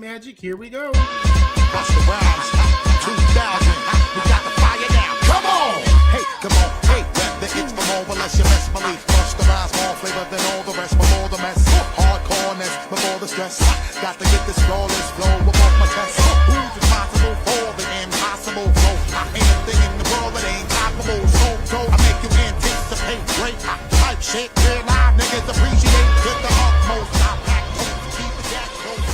magic. Here we go. Busta Rhymes, 2000. We got the fire now. Come on. Hey, come on. Hey, whether it's for more or less, your best belief. Busta Rhymes more flavor than all the rest. Before the mess, hardcoreness, before the stress. Got to get this flawless flow above my chest. Who's responsible for the impossible flow? Anything in the world that ain't toppable. So I make you anticipate great type shit. Real live niggas appreciate to the utmost. I pack toast, keep it that close.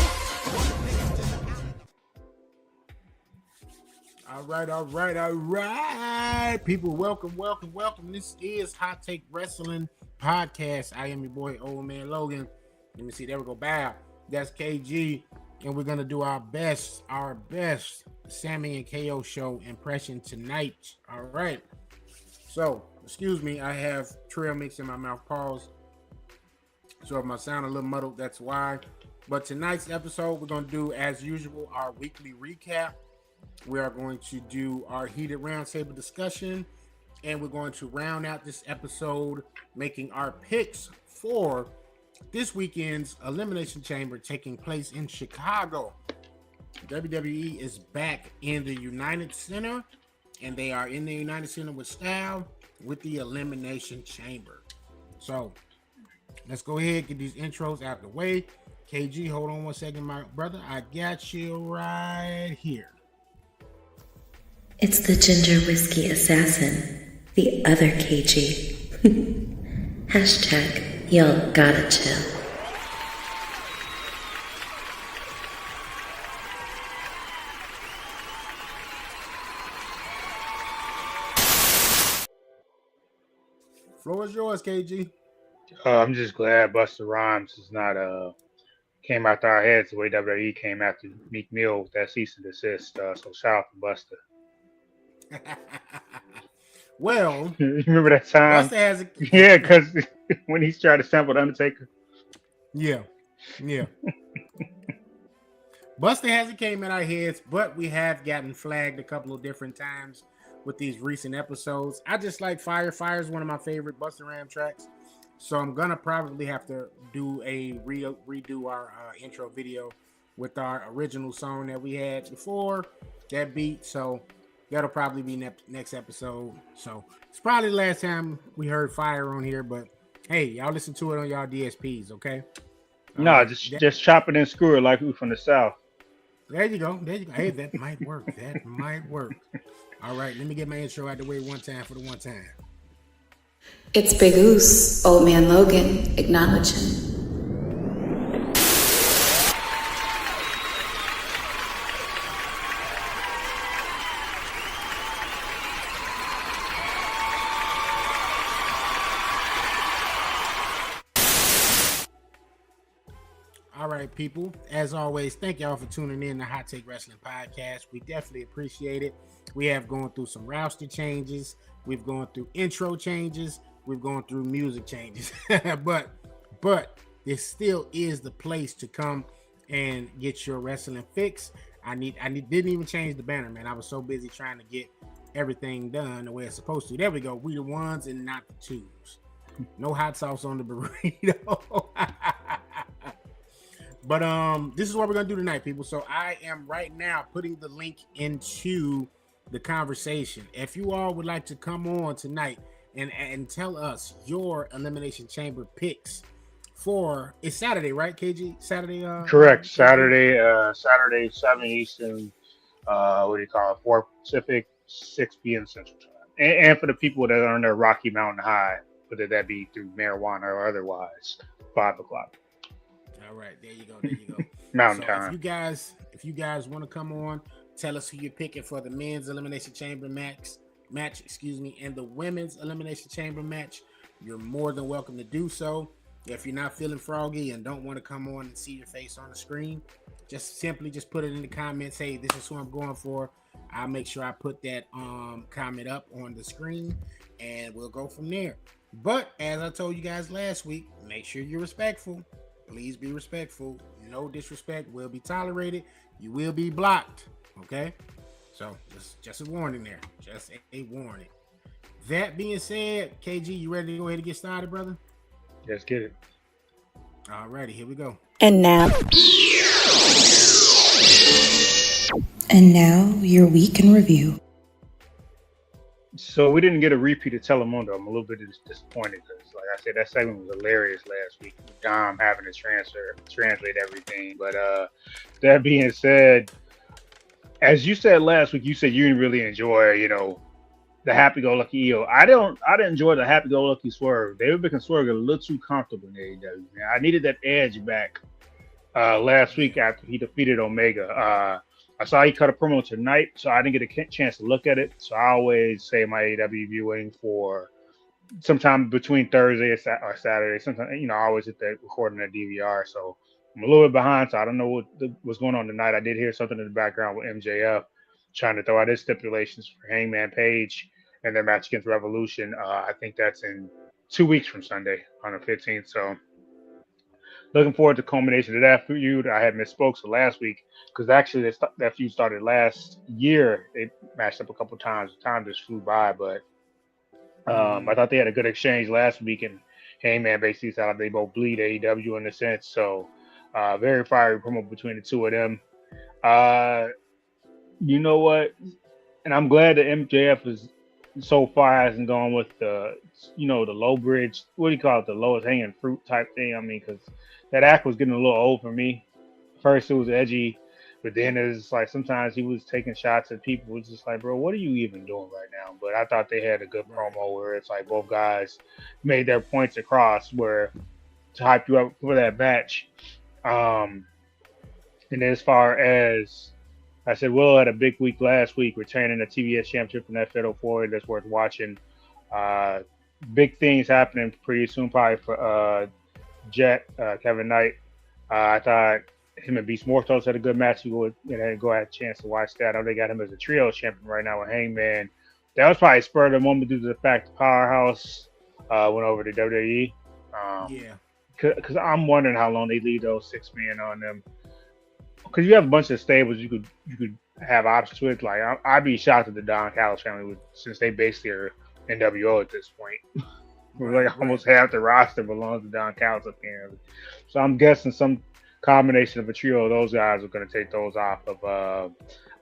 All right. People, welcome. This is Hot Take Wrestling Podcast. I am your boy, Old Man Logan. Let me see. There we go. Bow. That's KG. And we're going to do our best Sammy and KO show impression tonight. All right. So, excuse me. I have trail mix in my mouth. Pause. So if I sound a little muddled, that's why. But tonight's episode, we're going to do, as usual, our weekly recap. We are going to do our heated roundtable discussion, and we're going to round out this episode making our picks for this weekend's Elimination Chamber taking place in Chicago. WWE is back in the United Center, and they are in the United Center with style with the Elimination Chamber. So let's go ahead and get these intros out the way. KG, hold on one second, my brother. I got you right here. It's the ginger whiskey assassin, the other KG. Hashtag y'all gotta chill. Floor is yours, KG. I'm just glad Busta Rhymes is not came after our heads the way WWE came after Meek Mill with that cease and desist. So shout out to Busta. Well, You remember that time? Busta has a Yeah, because when he's trying to sample the Undertaker. yeah. Busta hasn't came in our heads, but we have gotten flagged a couple of different times with these recent episodes. I just like Fire. Fire is one of my favorite Busta Rhymes tracks, so I'm gonna probably have to do a redo our intro video with our original song that we had before that beat. So that'll probably be next episode. So it's probably the last time we heard Fire on here, but hey, y'all listen to it on y'all DSPs, okay? No, just chop it and screw it like we from the South. There you go. Hey, that might work. All right, let me get my intro out the way one time for the one time. It's Big Oos, Old Man Logan, acknowledging. All right, people. As always, thank y'all for tuning in to Hot Take Wrestling Podcast. We definitely appreciate it. We have gone through some roster changes. We've gone through intro changes. We've gone through music changes. but this still is the place to come and get your wrestling fix. I didn't even change the banner, man. I was so busy trying to get everything done the way it's supposed to. There we go. We the ones and not the twos. No hot sauce on the burrito. But this is what we're gonna do tonight, people. So I am right now putting the link into the conversation. If you all would like to come on tonight and tell us your Elimination Chamber picks for, it's Saturday, right, KG? Saturday. Correct. Saturday 7 Eastern. What do you call it? 4 Pacific, 6 p.m. Central Time. And for the people that are under Rocky Mountain High, whether that be through marijuana or otherwise, 5 o'clock. All right, there you go. Mountain So time. if you guys want to come on, tell us who you're picking for the men's Elimination Chamber match, and the women's Elimination Chamber match. You're more than welcome to do so. If you're not feeling froggy and don't want to come on and see your face on the screen, just put it in the comments. Hey, this is who I'm going for. I'll make sure I put that comment up on the screen, and we'll go from there. But as I told you guys last week, make sure you're respectful. Please be respectful. No disrespect will be tolerated. You will be blocked. Okay? So just a warning there. Just a warning. That being said, KG, you ready to go ahead and get started, brother? Let's get it. All righty, here we go. And now, And now, your week in review. So we didn't get a repeat of Telemundo. I'm a little bit disappointed because, like I said, that segment was hilarious last week. Dom having to translate everything. But that being said, as you said last week, you said you didn't really enjoy, the happy-go-lucky EO. I didn't enjoy the happy-go-lucky Swerve. David Beckham Swerve got a little too comfortable in AEW. Man. I needed that edge back last week after he defeated Omega. I saw he cut a promo tonight, so I didn't get a chance to look at it. So I always say my AEW viewing for sometime between Thursday or Saturday. Sometimes, I always hit that recording at DVR. So I'm a little bit behind, so I don't know what's going on tonight. I did hear something in the background with MJF trying to throw out his stipulations for Hangman Page and their match against Revolution. I think that's in 2 weeks from Sunday on the 15th. So looking forward to the culmination of that feud. I had misspoke so last week because actually that feud started last year. They matched up a couple times. The time just flew by, but I thought they had a good exchange last week, and Hangman basically said they both bleed AEW in a sense. So very fiery promo between the two of them. You know what? And I'm glad that MJF is so far hasn't gone with the low bridge. What do you call it? The lowest hanging fruit type thing. I mean, because that act was getting a little old for me. First, it was edgy, but then it's like sometimes he was taking shots at people. It was just like, bro, what are you even doing right now? But I thought they had a good promo where it's like both guys made their points across where to hype you up for that match. And as far as I said, Willow had a big week last week, retaining the TBS championship from that Fatal 4. That's worth watching. Big things happening pretty soon, probably for Jet, Kevin Knight. I thought him and Beast Mortos had a good match. You go have a chance to watch that. I know they got him as a trio champion right now with Hangman. That was probably spur of the moment due to the fact the Powerhouse went over to WWE. Because I'm wondering how long they leave those 6 men on them. Because you have a bunch of stables you could have options with. Like I'd be shocked if the Don Callis family since they basically are NWO at this point. Almost half the roster belongs to Don Callis up here. So I'm guessing some combination of a trio of those guys are going to take those off of. I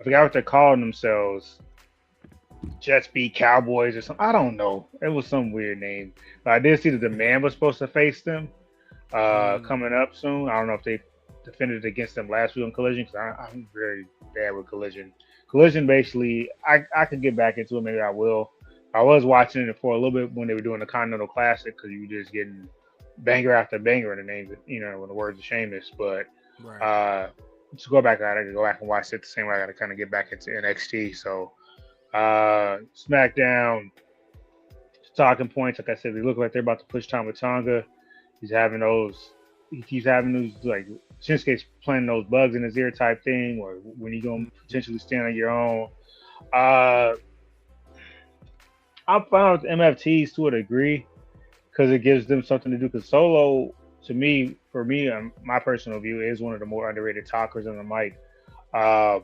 forgot what they're calling themselves. Jets beat Cowboys or something. I don't know. It was some weird name. But I did see that the man was supposed to face them coming up soon. I don't know if they defended against them last week on Collision because I'm very bad with Collision. Collision basically, I could get back into it. Maybe I will. I was watching it for a little bit when they were doing the Continental Classic because you were just getting banger after banger in the names, when the words of Sheamus. But to go back, I got to go back and watch it the same way. I got to kind of get back into NXT. So SmackDown talking points, like I said, they look like they're about to push Tama Tonga. He's having those like Shinsuke's playing those bugs in his ear type thing, or when you gonna potentially stand on your own. I'm fine with MFTs to a degree because it gives them something to do. Because Solo, for me, my personal view, is one of the more underrated talkers on the mic. For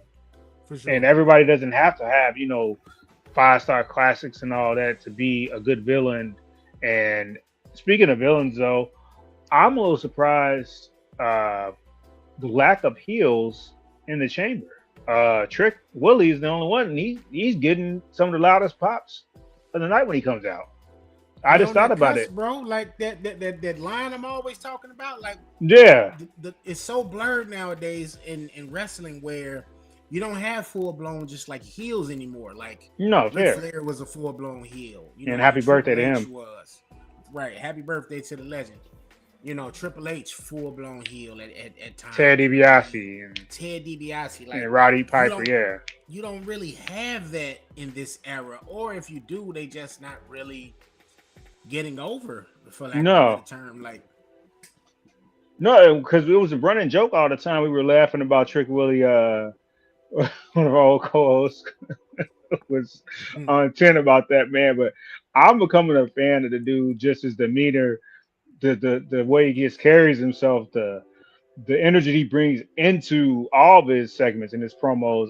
sure. And everybody doesn't have to have 5-star classics and all that to be a good villain. And speaking of villains, though, I'm a little surprised the lack of heels in the chamber. Trick Willie is the only one, and he's getting some of the loudest pops of the night when he comes out. I just thought about it, bro. Like that line I'm always talking about. Like, yeah, it's so blurred nowadays in wrestling where you don't have full blown just like heels anymore. Like, Ric Flair was a full blown heel. And happy birthday to him. Right, happy birthday to the legend. Triple H full blown heel at times. Ted DiBiase like, and Roddy Piper. You don't really have that in this era, or if you do, they just not really getting over, for lack of a better term. Like, no, because it was a running joke all the time. We were laughing about Trick Willie. One of our old co-hosts was on 10 about that, man. But I'm becoming a fan of the dude, just his demeanor, the way he carries himself, the energy he brings into all of his segments and his promos.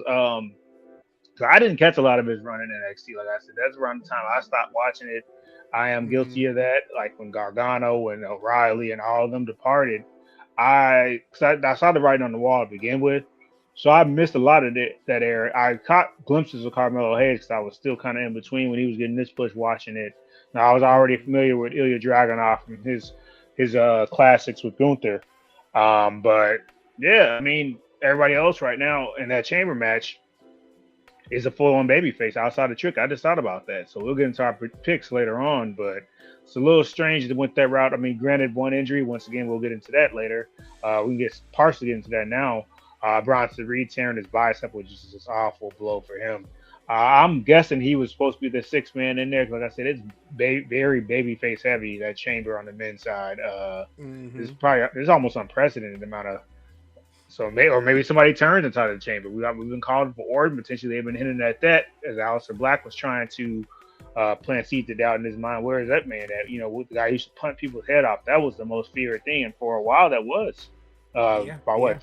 So I didn't catch a lot of his run in NXT. Like I said, that's around the time I stopped watching it. I am guilty of that. Like when Gargano and O'Reilly and all of them departed, I saw the writing on the wall to begin with. So I missed a lot of that era. I caught glimpses of Carmelo Hayes because I was still kind of in between when he was getting this push watching it. Now I was already familiar with Ilya Dragunov and his classics with Gunther. But yeah, I mean everybody else right now in that chamber match is a full-on babyface outside of Trick. I just thought about that. So we'll get into our picks later on, but it's a little strange to went that route. I mean, granted, one injury. Once again, we'll get into that later. We can partially get into that now. Bronson Reed tearing his bicep, which is just an awful blow for him. I'm guessing he was supposed to be the sixth man in there. Like I said, it's very babyface heavy, that chamber on the men's side. It's almost unprecedented amount of. So maybe somebody turns inside of the chamber. We've been calling for Orton. Potentially, they've been hinting at that as Aleister Black was trying to plant seeds of doubt in his mind. Where is that man at? You know, the guy used to punt people's head off. That was the most feared thing, and for a while that was. About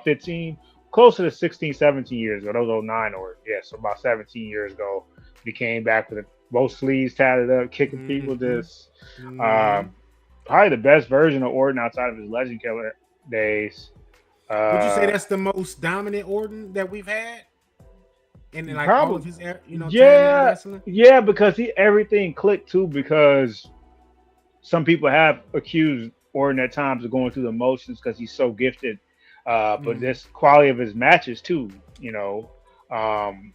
15, closer to 16, 17 years ago. Those 09 or so about 17 years ago, he came back with both sleeves tatted up, kicking people. Just probably the best version of Orton outside of his Legend Killer days. Would you say that's the most dominant Orton that we've had? And like all of his, yeah, because everything clicked too. Because some people have accused Orton at times of going through the motions because he's so gifted, but this quality of his matches too. You know,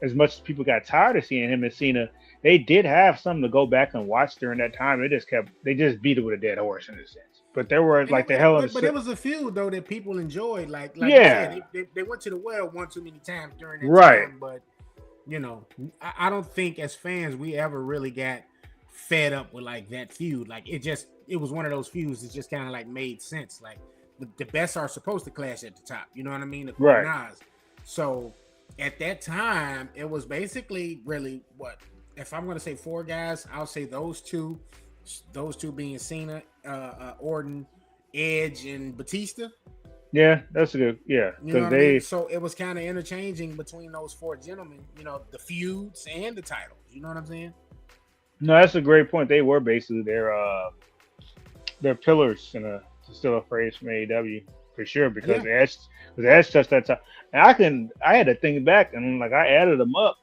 as much as people got tired of seeing him and Cena, they did have something to go back and watch during that time. They just beat it with a dead horse in a sense. But there were like the hell of but it was a feud though that people enjoyed. Like yeah, they went to the well one too many times during that time. But you know, I don't think as fans we ever really got fed up with like that feud. Like it was one of those feuds that just kind of like made sense. Like the best are supposed to clash at the top. You know what I mean? The Nas. So at that time, it was basically really what if I'm going to say four guys, I'll say those two being Cena, Orton, Edge, and Batista. Yeah, that's a good. Yeah, you know what I mean? So it was kind of interchanging between those four gentlemen. You know, the feuds and the titles. You know what I'm saying? No, that's a great point. They were basically their pillars in to steal a phrase from AEW for sure because Edge touched that time. And I had to think back and like I added them up.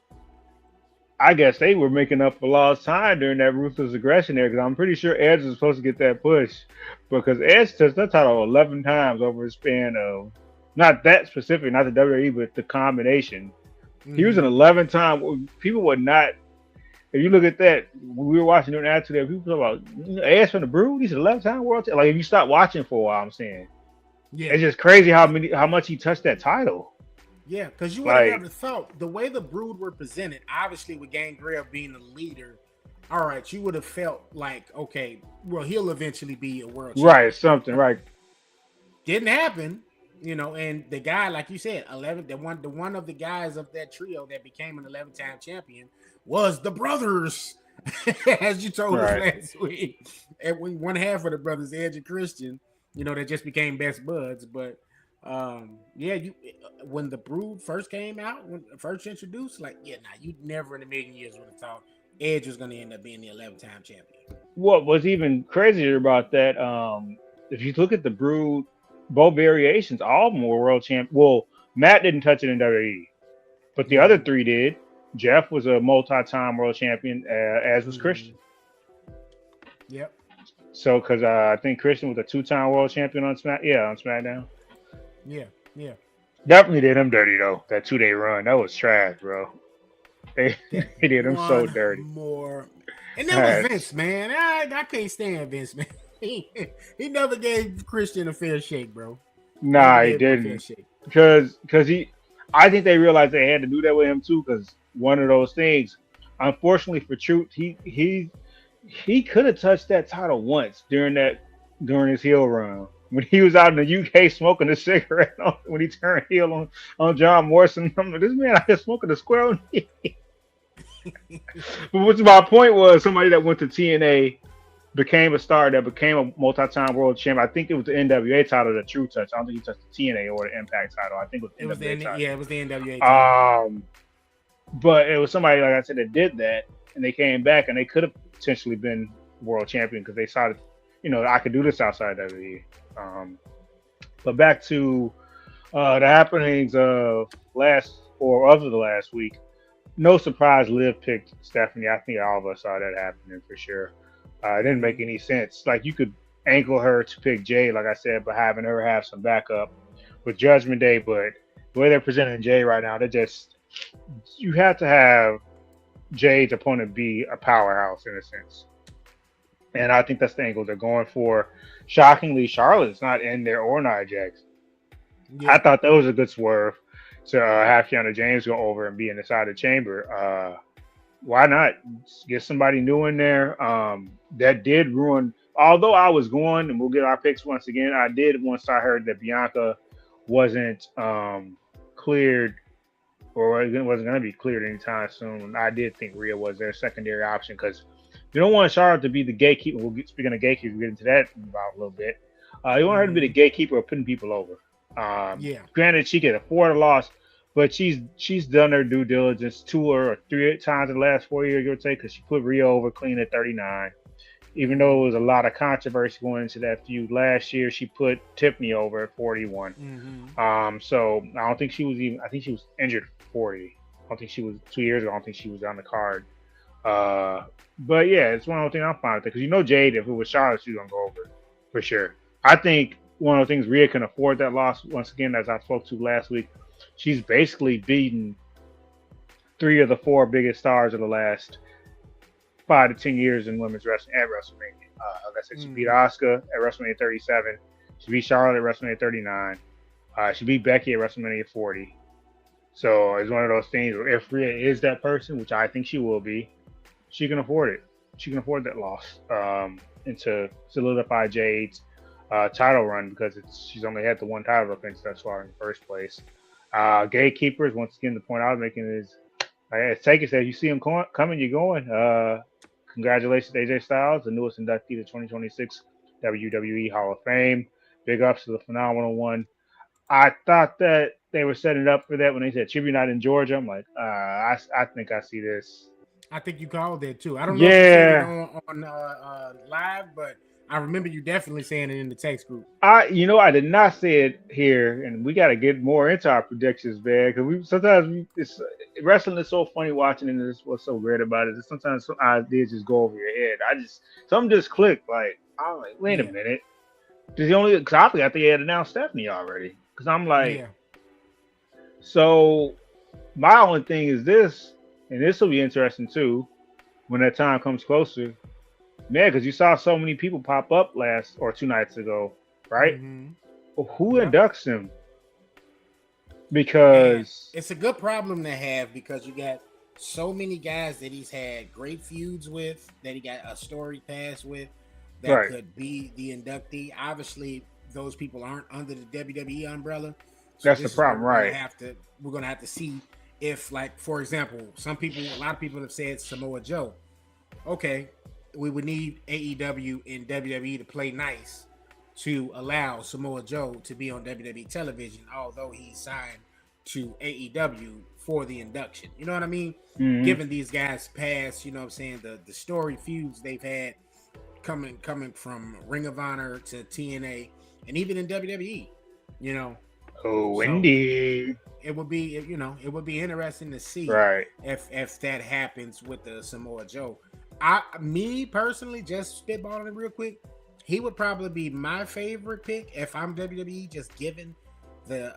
I guess they were making up for lost time during that ruthless aggression there because I'm pretty sure Edge was supposed to get that push because Edge touched that title 11 times over a span of not that specific, not the WWE, but the combination. He was an 11-time. People would not. If you look at that, when we were watching during Attitude Era, people talk about Edge from the Brood. He's an 11-time world champion. Like if you stop watching for a while, I'm saying, it's just crazy how much he touched that title. Yeah, because you would have never thought the way the Brood were presented, obviously with Gangrel being the leader, all right, you would have felt like, okay, well, he'll eventually be a world champion. Right, something, right. Didn't happen, you know, and the guy, like you said, 11, the one of the guys of that trio that became an 11-time champion was the brothers, as you told us last week. And one half of the brothers, Edge and Christian, you know, they just became best buds, but when the Brood first came out, when first introduced, you never in a million years would have thought Edge was going to end up being the 11-time champion. What was even crazier about that, if you look at the Brood, both variations, all of them were world champ. Well, Matt didn't touch it in WWE, but the other three did. Jeff was a multi-time world champion, as was Christian. Yep. So, because I think Christian was a 2-time world champion on SmackDown. Yeah. Definitely did him dirty though. That 2-day run, that was trash, bro. They did him so dirty. And that was Vince, man. I can't stand Vince, man. He never gave Christian a fair shake, bro. Nah, he didn't. Because I think they realized they had to do that with him too. Because one of those things, unfortunately for Truth, he could have touched that title once during his heel run. When he was out in the UK smoking a cigarette when he turned heel on John Morrison, I'm like, this man out here smoking a squirrel. But what's my point was somebody that went to TNA became a star that became a multi-time world champion. I think it was the NWA title that True touched. I don't think he touched the TNA or the Impact title. I think it was the NWA. It was the NWA title. But it was somebody, like I said, that did that, and they came back, and they could have potentially been world champion because they saw that, I could do this outside WWE. But back to The happenings of the last week. No surprise, Liv picked Stephanie. I think all of us saw that happening for sure. It didn't make any sense. Like you could angle her to pick Jay, like I said, but having her have some backup with Judgment Day. But the way they're presenting Jay right now, you have to have Jay's opponent be a powerhouse in a sense. And I think that's the angle they're going for. Shockingly, Charlotte's not in there or Nia Jax. Yeah. I thought that was a good swerve to have Kiana James go over and be in the side of the chamber. Why not get somebody new in there? That did ruin. Although I was going, and we'll get our picks once again. I did once I heard that Bianca wasn't cleared or wasn't going to be cleared anytime soon. I did think Rhea was their secondary option because you don't want Charlotte to be the gatekeeper. Speaking of gatekeeper, we'll get into that in about a little bit. You want her to be the gatekeeper of putting people over. Granted, she could afford a loss, but she's done her due diligence 2 or 3 times in the last 4 years, give or take, because she put Rhea over clean at 39. Even though it was a lot of controversy going into that feud last year, she put Tiffany over at 41. So I don't think she was even. I think she was injured at 40. I don't think she was 2 years ago. I don't think she was on the card. But yeah, it's one of the things I'm fine with because Jade, if it was Charlotte, she's gonna go over for sure. I think one of the things Rhea can afford that loss once again, as I spoke to last week. She's basically beaten 3 of the 4 biggest stars of the last 5 to 10 years in women's wrestling at WrestleMania. Like I said, she beat Asuka at WrestleMania 37. She beat Charlotte at WrestleMania 39. She beat Becky at WrestleMania 40. So it's one of those things where if Rhea is that person, which I think she will be, she can afford it. She can afford that loss and to solidify Jade's title run because she's only had the 1 title defense thus far in the first place. Gatekeepers, once again, the point I was making is, as Taker said, you see him coming, you're going. Congratulations to AJ Styles, the newest inductee to 2026 WWE Hall of Fame. Big ups to the Phenomenal One. I thought that they were setting it up for that when they said tribute night in Georgia. I'm like, I think I see this. I think you called that too. I don't know if you said it on live, but I remember you definitely saying it in the text group. I did not say it here, and we got to get more into our predictions, man. Because wrestling is so funny watching, and this what's so great about it. Is sometimes some ideas just go over your head. Some just click. Like I'm like, wait a minute. Because I forgot they had announced Stephanie already. Because I'm like, so my only thing is this, and this will be interesting too when that time comes closer. Man, because you saw so many people pop up 2 nights ago, right? Well, who inducts them? Because it's a good problem to have because you got so many guys that he's had great feuds with, that he got a story pass with, that could be the inductee. Obviously, those people aren't under the WWE umbrella. So that's the problem, right? We're gonna have to see if, like, for example, a lot of people have said Samoa Joe. Okay, we would need AEW and WWE to play nice to allow Samoa Joe to be on WWE television, although he's signed to AEW for the induction. You know what I mean? Giving these guys past, you know what I'm saying, the story feuds they've had coming from Ring of Honor to TNA and even in WWE, you know. Oh, Wendy. It would be, it would be interesting to see if that happens with the Samoa Joe. Me personally, just spitballing it real quick, he would probably be my favorite pick if I'm WWE, just given the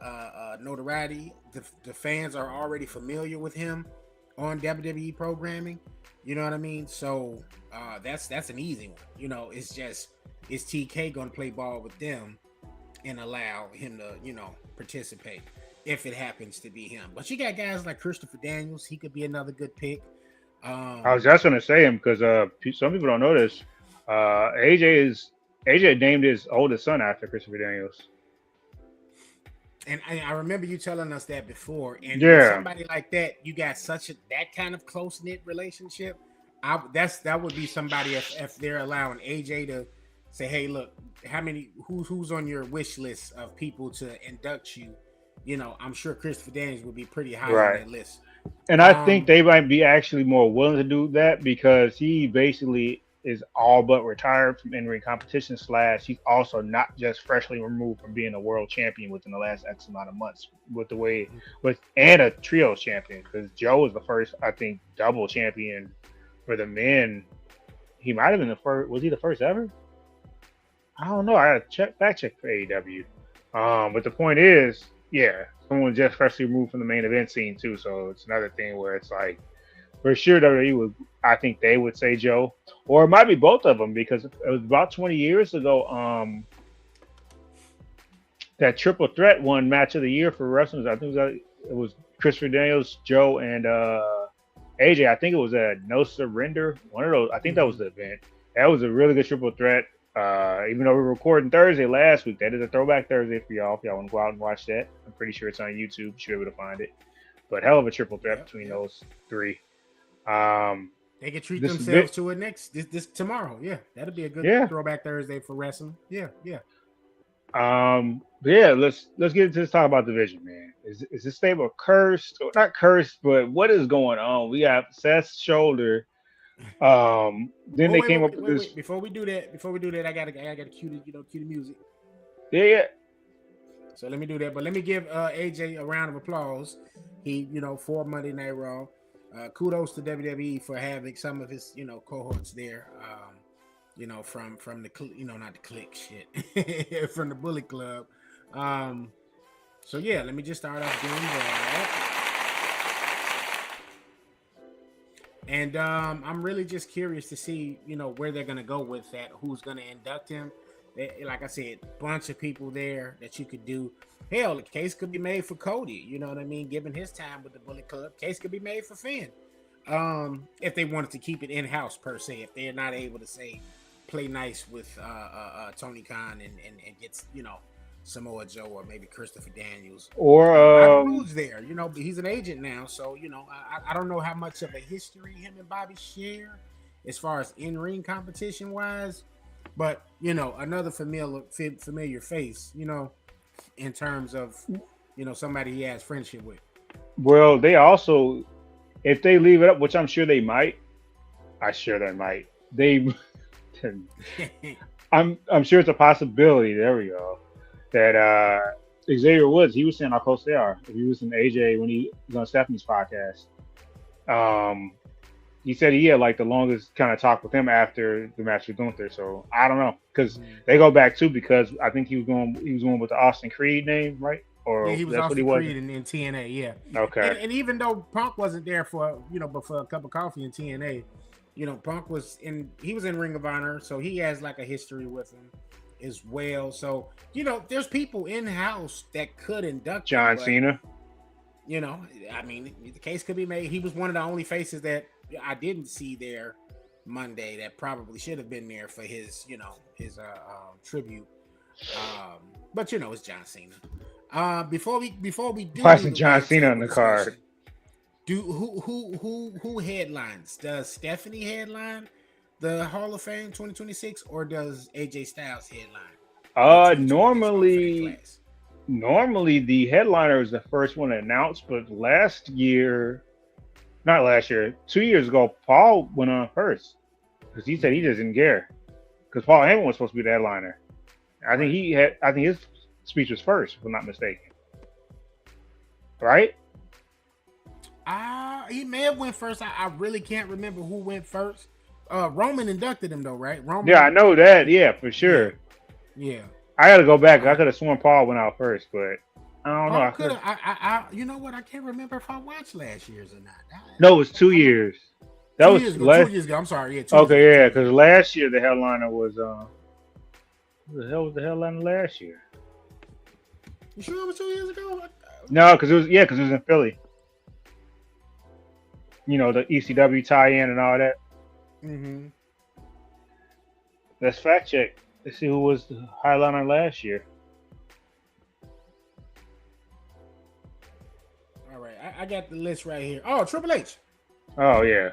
notoriety. The fans are already familiar with him on WWE programming. You know what I mean? So that's an easy one. It's just, is TK going to play ball with them and allow him to, participate if it happens to be him? But you got guys like Christopher Daniels. He could be another good pick. I was just going to say him because some people don't know this. AJ named his oldest son after Christopher Daniels. And I remember you telling us that before. And with somebody like that, you got that kind of close-knit relationship. That would be somebody if they're allowing AJ to say, hey, look, who's on your wish list of people to induct you? I'm sure Christopher Daniels would be pretty high on that list. And I think they might be actually more willing to do that because he basically is all but retired from in-ring competition. / he's also not just freshly removed from being a world champion within the last X amount of months with the way and a trios champion because Joe was the first, I think, double champion for the men. He might have been the first. Was he the first ever? I don't know. I gotta fact check for AEW. But the point is, yeah, someone just freshly removed from the main event scene too. So it's another thing where it's like, for sure, WWE would. I think they would say Joe, or it might be both of them because it was about 20 years ago. That triple threat won match of the year for wrestlers. I think it was Christopher Daniels, Joe, and AJ. I think it was a No Surrender. One of those. I think that was the event. That was a really good triple threat. Even though we were recording Thursday last week, that is a throwback Thursday for y'all. If y'all want to go out and watch that, I'm pretty sure it's on YouTube. You should be able to find it. But hell of a triple threat between those three. They can treat themselves to it this tomorrow. Yeah, that'll be a good throwback Thursday for wrestling. Yeah. Let's get into this talk about division, man. Is this stable cursed? Or not cursed, but what is going on? We got Seth's shoulder. Then they came up with this. Before we do that, I gotta cue the music. Yeah. So let me do that, but let me give AJ a round of applause. He, for Monday Night Raw. Kudos to WWE for having some of his, cohorts there. From the not the click shit, from the Bullet Club. So yeah, let me just start off doing that. And I'm really just curious to see, where they're gonna go with that. Who's gonna induct him? Like I said, bunch of people there that you could do. Hell, the case could be made for Cody. You know what I mean? Given his time with the Bullet Club, case could be made for Finn. If they wanted to keep it in house per se, if they're not able to say play nice with Tony Khan and gets Samoa Joe or maybe Christopher Daniels or who's there. He's an agent now, so I don't know how much of a history him and Bobby share as far as in ring competition wise, but another familiar face. In terms of somebody he has friendship with. Well, they also, if they leave it up, which I'm sure they might, I'm sure it's a possibility. There we go. That Xavier Woods, he was saying how close they are. He was in AJ when he was on Stephanie's podcast. He said he had like the longest kind of talk with him after the match with Gunther. So I don't know because they go back too because I think he was going with the Austin Creed name, right? Or yeah, he was Austin Creed in TNA. Yeah. Okay. And even though Punk wasn't there for but for a cup of coffee in TNA, Punk was he was in Ring of Honor, so he has like a history with him as well. So there's people in house that could induct John Cena. I mean, the case could be made. He was one of the only faces that I didn't see there Monday that probably should have been there for his, his tribute. But it's John Cena. Before we do, why isn't John Cena on the card? Who headlines? Does Stephanie headline the Hall of Fame 2026, or does AJ Styles headline? Normally the headliner is the first one announced, but 2 years ago, Paul went on first because he said he just didn't care because Paul Heyman was supposed to be the headliner. I think his speech was first, if I'm not mistaken. Right? He may have went first. I really can't remember who went first. Roman inducted him though, right? Roman. Yeah, I know that. Yeah, for sure. Yeah. I got to go back. I could have sworn Paul went out first, but I don't know. I you know what? I can't remember if I watched last year's or not. No, it was 2 years. That was 2 years ago. I'm sorry. Yeah. Okay, yeah, because last year the headliner was who the hell was the headliner last year? You sure it was 2 years ago? No, because it was in Philly. The ECW tie-in and all that. Mm-hmm. Let's fact check. Let's see who was the headliner last year. All right, I got the list right here. Oh, Triple H. Oh yeah.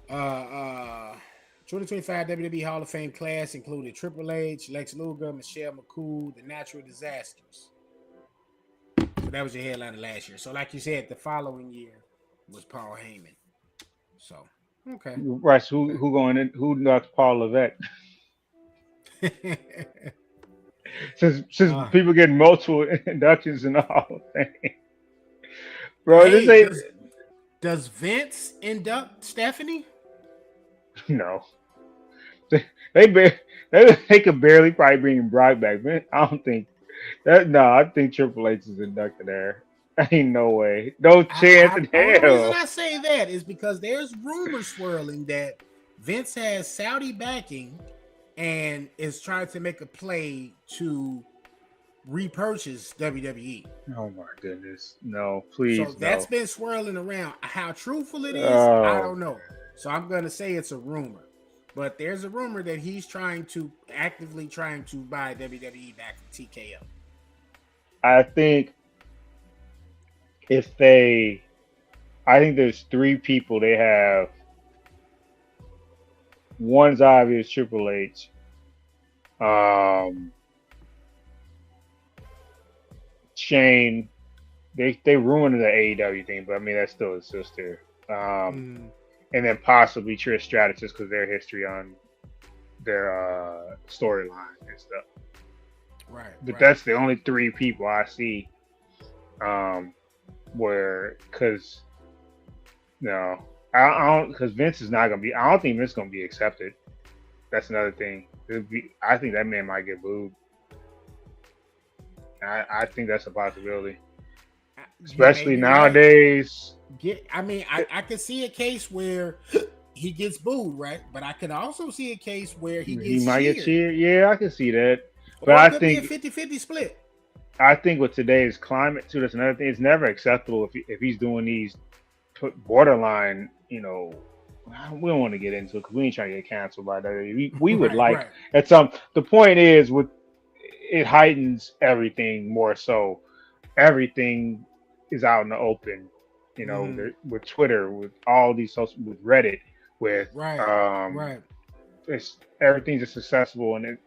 2025 WWE Hall of Fame class included Triple H, Lex Luger, Michelle McCool, The Natural Disasters. So that was your headliner last year. So like you said, the following year was Paul Heyman. So Okay. Right. So who going in? Who knocks Paul Levesque? Since uh, people getting multiple inductions and all, bro, this hey, ain't does Vince induct Stephanie? no. They they, bar- they could barely probably bring Brock back, man. I don't think that. No, I think Triple H is inducted there. Ain't no way, no chance in Only reason hell. I say that is because there's rumors swirling that Vince has Saudi backing and is trying to make a play to repurchase WWE. Oh my goodness, no, So please that's no. been swirling around. How truthful it is, I Oh, don't know. So I'm gonna say it's a rumor. But there's a rumor that he's actively trying to buy WWE back from TKO. I think if they, I think there's three people they have. One's obvious, Triple H. Um, Shane. They ruined the AEW thing, but I mean that's still his sister. Mm, And then possibly Trish Stratus because their history on their storyline and stuff. right, But right. that's the only three people I see where because no, I don't because Vince is not gonna be. I don't think Vince is gonna be accepted. That's another thing. I think that man might get booed. I think that's a possibility, You may especially be right. nowadays. I mean, I could see a case where he gets booed, right? But I could also see a case where he He gets might get cheered. cheered. Yeah, I can see that. But Or it could be a 50-50 split. I think with today's climate too, that's another thing. It's never acceptable if he's doing these borderline. We don't want to get into it because we ain't trying to get canceled by that. We would Right, like right. at some. The point is, with it heightens everything more so. Everything is out in the open. Mm, With Twitter, with all these social, with Reddit, with right, right. it's everything's just accessible and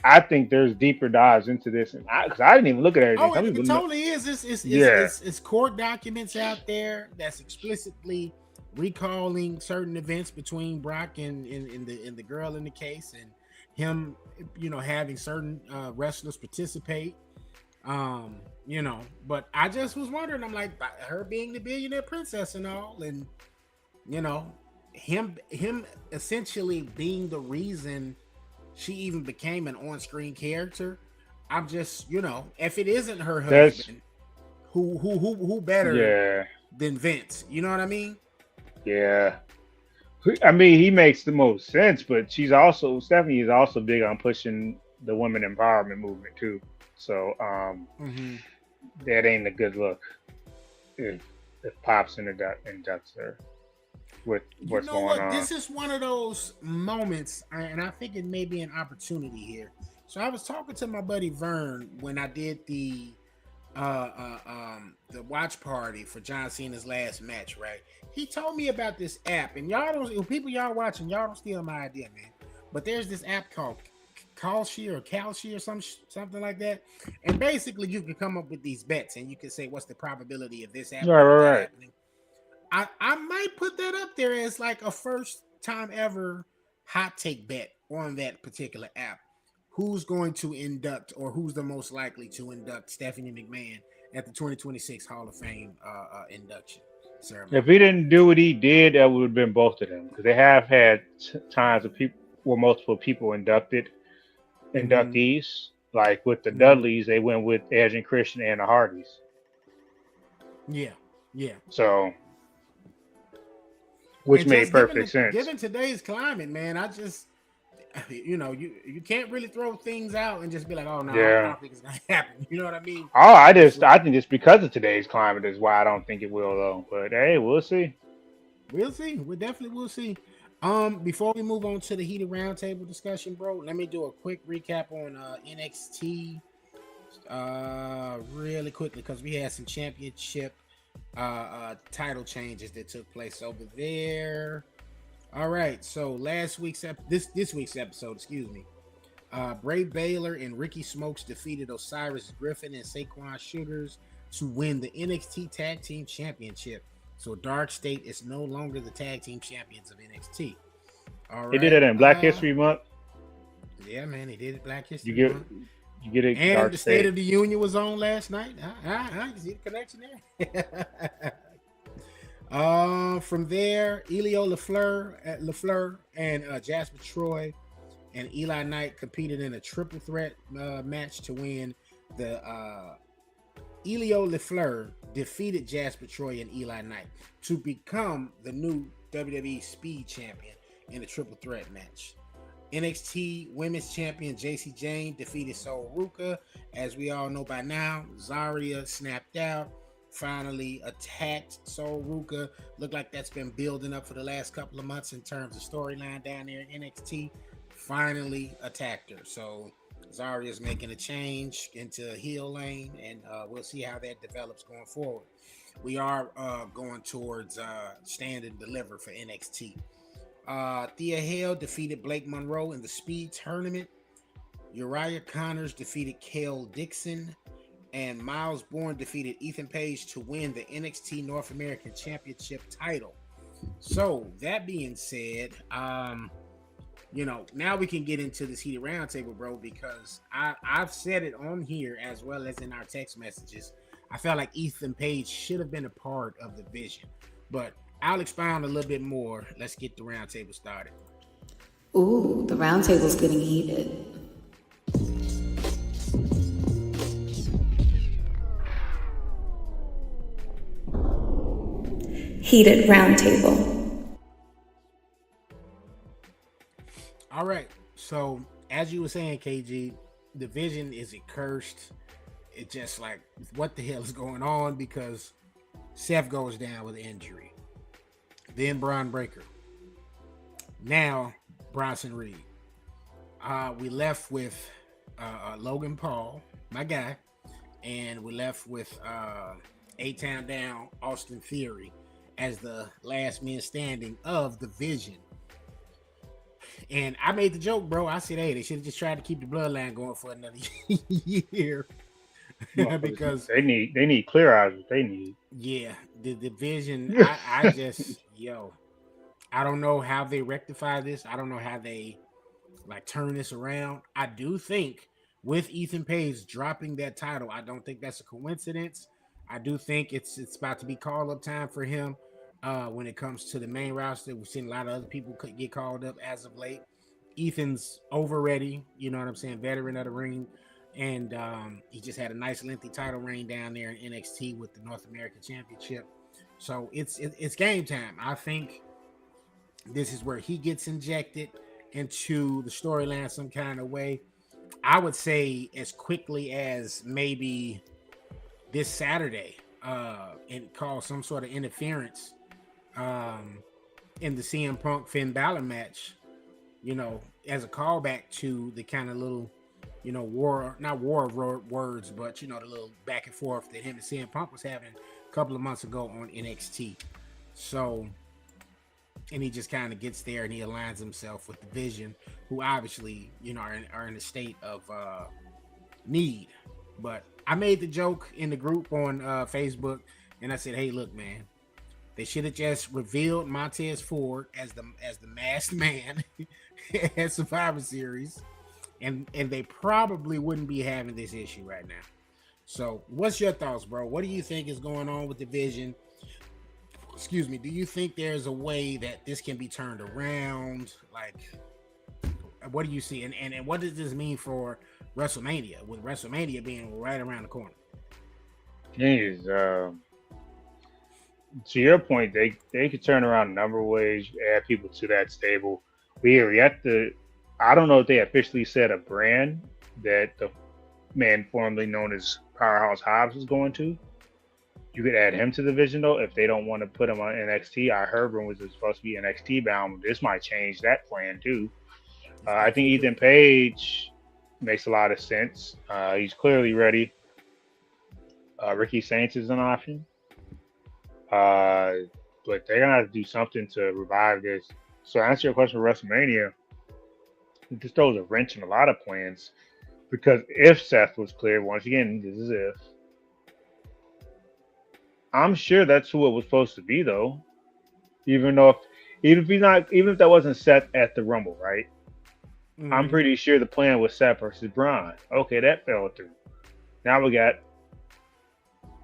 I think there's deeper dives into this, and because I didn't even look at everything. Oh, Some it people know. totally is. It's, Yeah, it's court documents out there that's explicitly recalling certain events between Brock and the girl in the case, and him, having certain wrestlers participate. Um, but I just was wondering. I'm like, her being the billionaire princess and all, and you know, him essentially being the reason she even became an on-screen character. I'm just, if it isn't her that's husband, who better yeah, than Vince? You know what I mean? yeah. I mean, he makes the most sense, but Stephanie is also big on pushing the women empowerment movement too. So Mm-hmm. that ain't a good look if Pops inducts her with You what's know going what? on. This is one of those moments, and I think it may be an opportunity here. So I was talking to my buddy Vern when I did the watch party for John Cena's last match, right? He told me about this app, and y'all don't, people y'all watching, y'all don't steal my idea, man. But there's this app called Kalshi or Kalshi or something like that, and basically you can come up with these bets, and you can say what's the probability of this Right, happening or that right, right. happening. I might put that up there as like a first time ever hot take bet on that particular app. Who's going to induct, or who's the most likely to induct Stephanie McMahon at the 2026 Hall of Fame induction If ceremony? he didn't do what he did, that would have been both of them because they have had times of people where multiple people Mm-hmm. inductees. Like with the Mm-hmm. Dudleys, they went with Edge and Christian and the Hardys. Yeah, yeah. So, which And made just perfect sense. given today's climate, man, I just you can't really throw things out and just be like, oh no, I Yeah. don't think it's gonna happen. You know what I mean? Oh, It's like, I think just because of today's climate is why I don't think it will though. But hey, we'll see. we'll see. We definitely will see. Before we move on to the heated roundtable discussion, bro, let me do a quick recap on NXT really quickly because we had some championship title changes that took place over there. All right, so this week's episode, excuse me. Bray Baylor and Ricky Smokes defeated Osiris Griffin and Saquon Sugars to win the NXT Tag Team Championship So Dark State is no longer the tag team champions of NXT. All right. They did it in Black History Month. Yeah, man, they did it Black History You Month. get it. And Dark the State. State of the Union was on last night. I can see the connection there. From there, Elio LaFleur and Jasper Troy and Eli Knight competed in a triple threat match to win. The Elio LaFleur defeated Jasper Troy and Eli Knight to become the new WWE Speed Champion in a triple threat match. NXT Women's Champion JC Jane defeated Sol Ruka. As we all know by now, Zarya snapped out, finally attacked Sol Ruka. Looked like that's been building up for the last couple of months in terms of storyline down there in NXT. Finally attacked her. So Zarya's making a change into heel lane, and we'll see how that develops going forward. We are going towards stand and deliver for NXT. Thea Hale defeated Blake Monroe in the Speed Tournament. Uriah Connors defeated Kale Dixon. And Miles Bourne defeated Ethan Page to win the NXT North American Championship title. So, that being said, now we can get into this heated roundtable, bro, because I've said it on here as well as in our text messages. I felt like Ethan Page should have been a part of the vision, but I'll expound a little bit more. Let's get the roundtable started. Ooh, the roundtable's getting heated. Heated roundtable. All right. So, as you were saying, KG, the vision is cursed. It's just like, what the hell is going on? Because Seth goes down with injury. Then Braun Breaker. Now Bronson Reed. We left with Logan Paul, my guy, and we left with A-Town Down, Austin Theory as the last men standing of the Vision. And I made the joke, bro. I said, hey, they should have just tried to keep the bloodline going for another year. Because they need clear eyes. They need. Yeah, the division. I just I don't know how they rectify this. I don't know how they turn this around. I do think with Ethan Page dropping that title, I don't think that's a coincidence. I do think it's about to be call up time for him. When it comes to the main roster, we've seen a lot of other people get called up as of late. Ethan's over ready, you know what I'm saying, veteran of the ring. And he just had a nice lengthy title reign down there in NXT with the North American Championship. So it's game time. I think this is where he gets injected into the storyline some kind of way. I would say as quickly as maybe this Saturday and cause some sort of interference in the CM Punk Finn Balor match, as a callback to the kind of little not war of words, but the little back and forth that him and CM Punk was having a couple of months ago on NXT. So, and he just kind of gets there and he aligns himself with the Vision, who obviously, are in a state of need. But I made the joke in the group on Facebook, and I said, hey, look, man, they should have just revealed Montez Ford as the masked man at Survivor Series. And they probably wouldn't be having this issue right now. So what's your thoughts, bro? What do you think is going on with the Vision? Excuse me. Do you think there's a way that this can be turned around? What do you see? And what does this mean for WrestleMania, with WrestleMania being right around the corner? Jeez, to your point, they could turn around a number of ways, add people to that stable. We have to. I don't know if they officially said a brand that the man formerly known as Powerhouse Hobbs is going to. You could add him to the Vision, though, if they don't want to put him on NXT. I heard rumors it's supposed to be NXT bound. This might change that plan, too. I think Ethan Page makes a lot of sense. He's clearly ready. Ricky Saints is an option. But they're going to have to do something to revive this. So, to answer your question for WrestleMania, it just throws a wrench in a lot of plans, because if Seth was cleared, once again, this is if, I'm sure that's who it was supposed to be, though. Even though, even if that wasn't Seth at the Rumble, right? I'm Mhm. pretty sure the plan was Seth versus Braun. Okay, that fell through. Now we got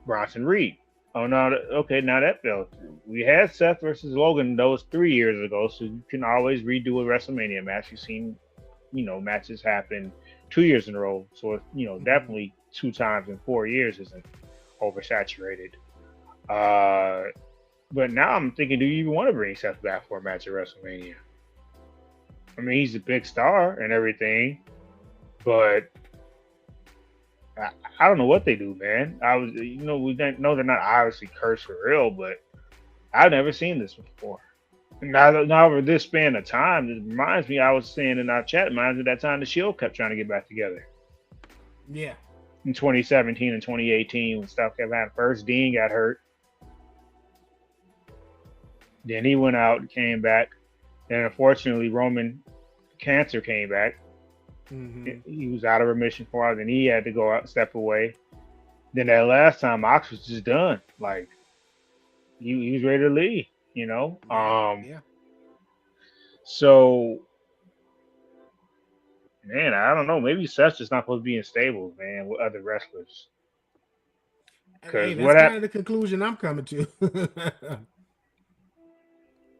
Bronson Reed. Oh no, okay, now that fell through. We had Seth versus Logan those 3 years ago, so you can always redo a WrestleMania match. You've seen, matches happen 2 years in a row. So Mhm. definitely 2 times in 4 years isn't oversaturated. Uh, but now I'm thinking, do you even want to bring Seth back for a match at WrestleMania? I mean, he's a big star and everything, but I, I don't know what they do, man. We don't know they're not obviously cursed for real, but I've never seen this before. Now over this span of time, it reminds me. I was saying in our chat, it reminds me of that time the Shield kept trying to get back together Yeah. in 2017 and 2018 when stuff kept happening. First, Dean got hurt, then he went out and came back, and unfortunately, Roman cancer came back. Mhm. He was out of remission for a while, then he had to go out, step away. Then that last time, Mox was just done. Like he was ready to leave. Yeah. Yeah. So man, I don't know. Maybe Seth's just not supposed to be in stables, man, with other wrestlers. Hey, Because that's what kind happened? of the conclusion I'm coming to.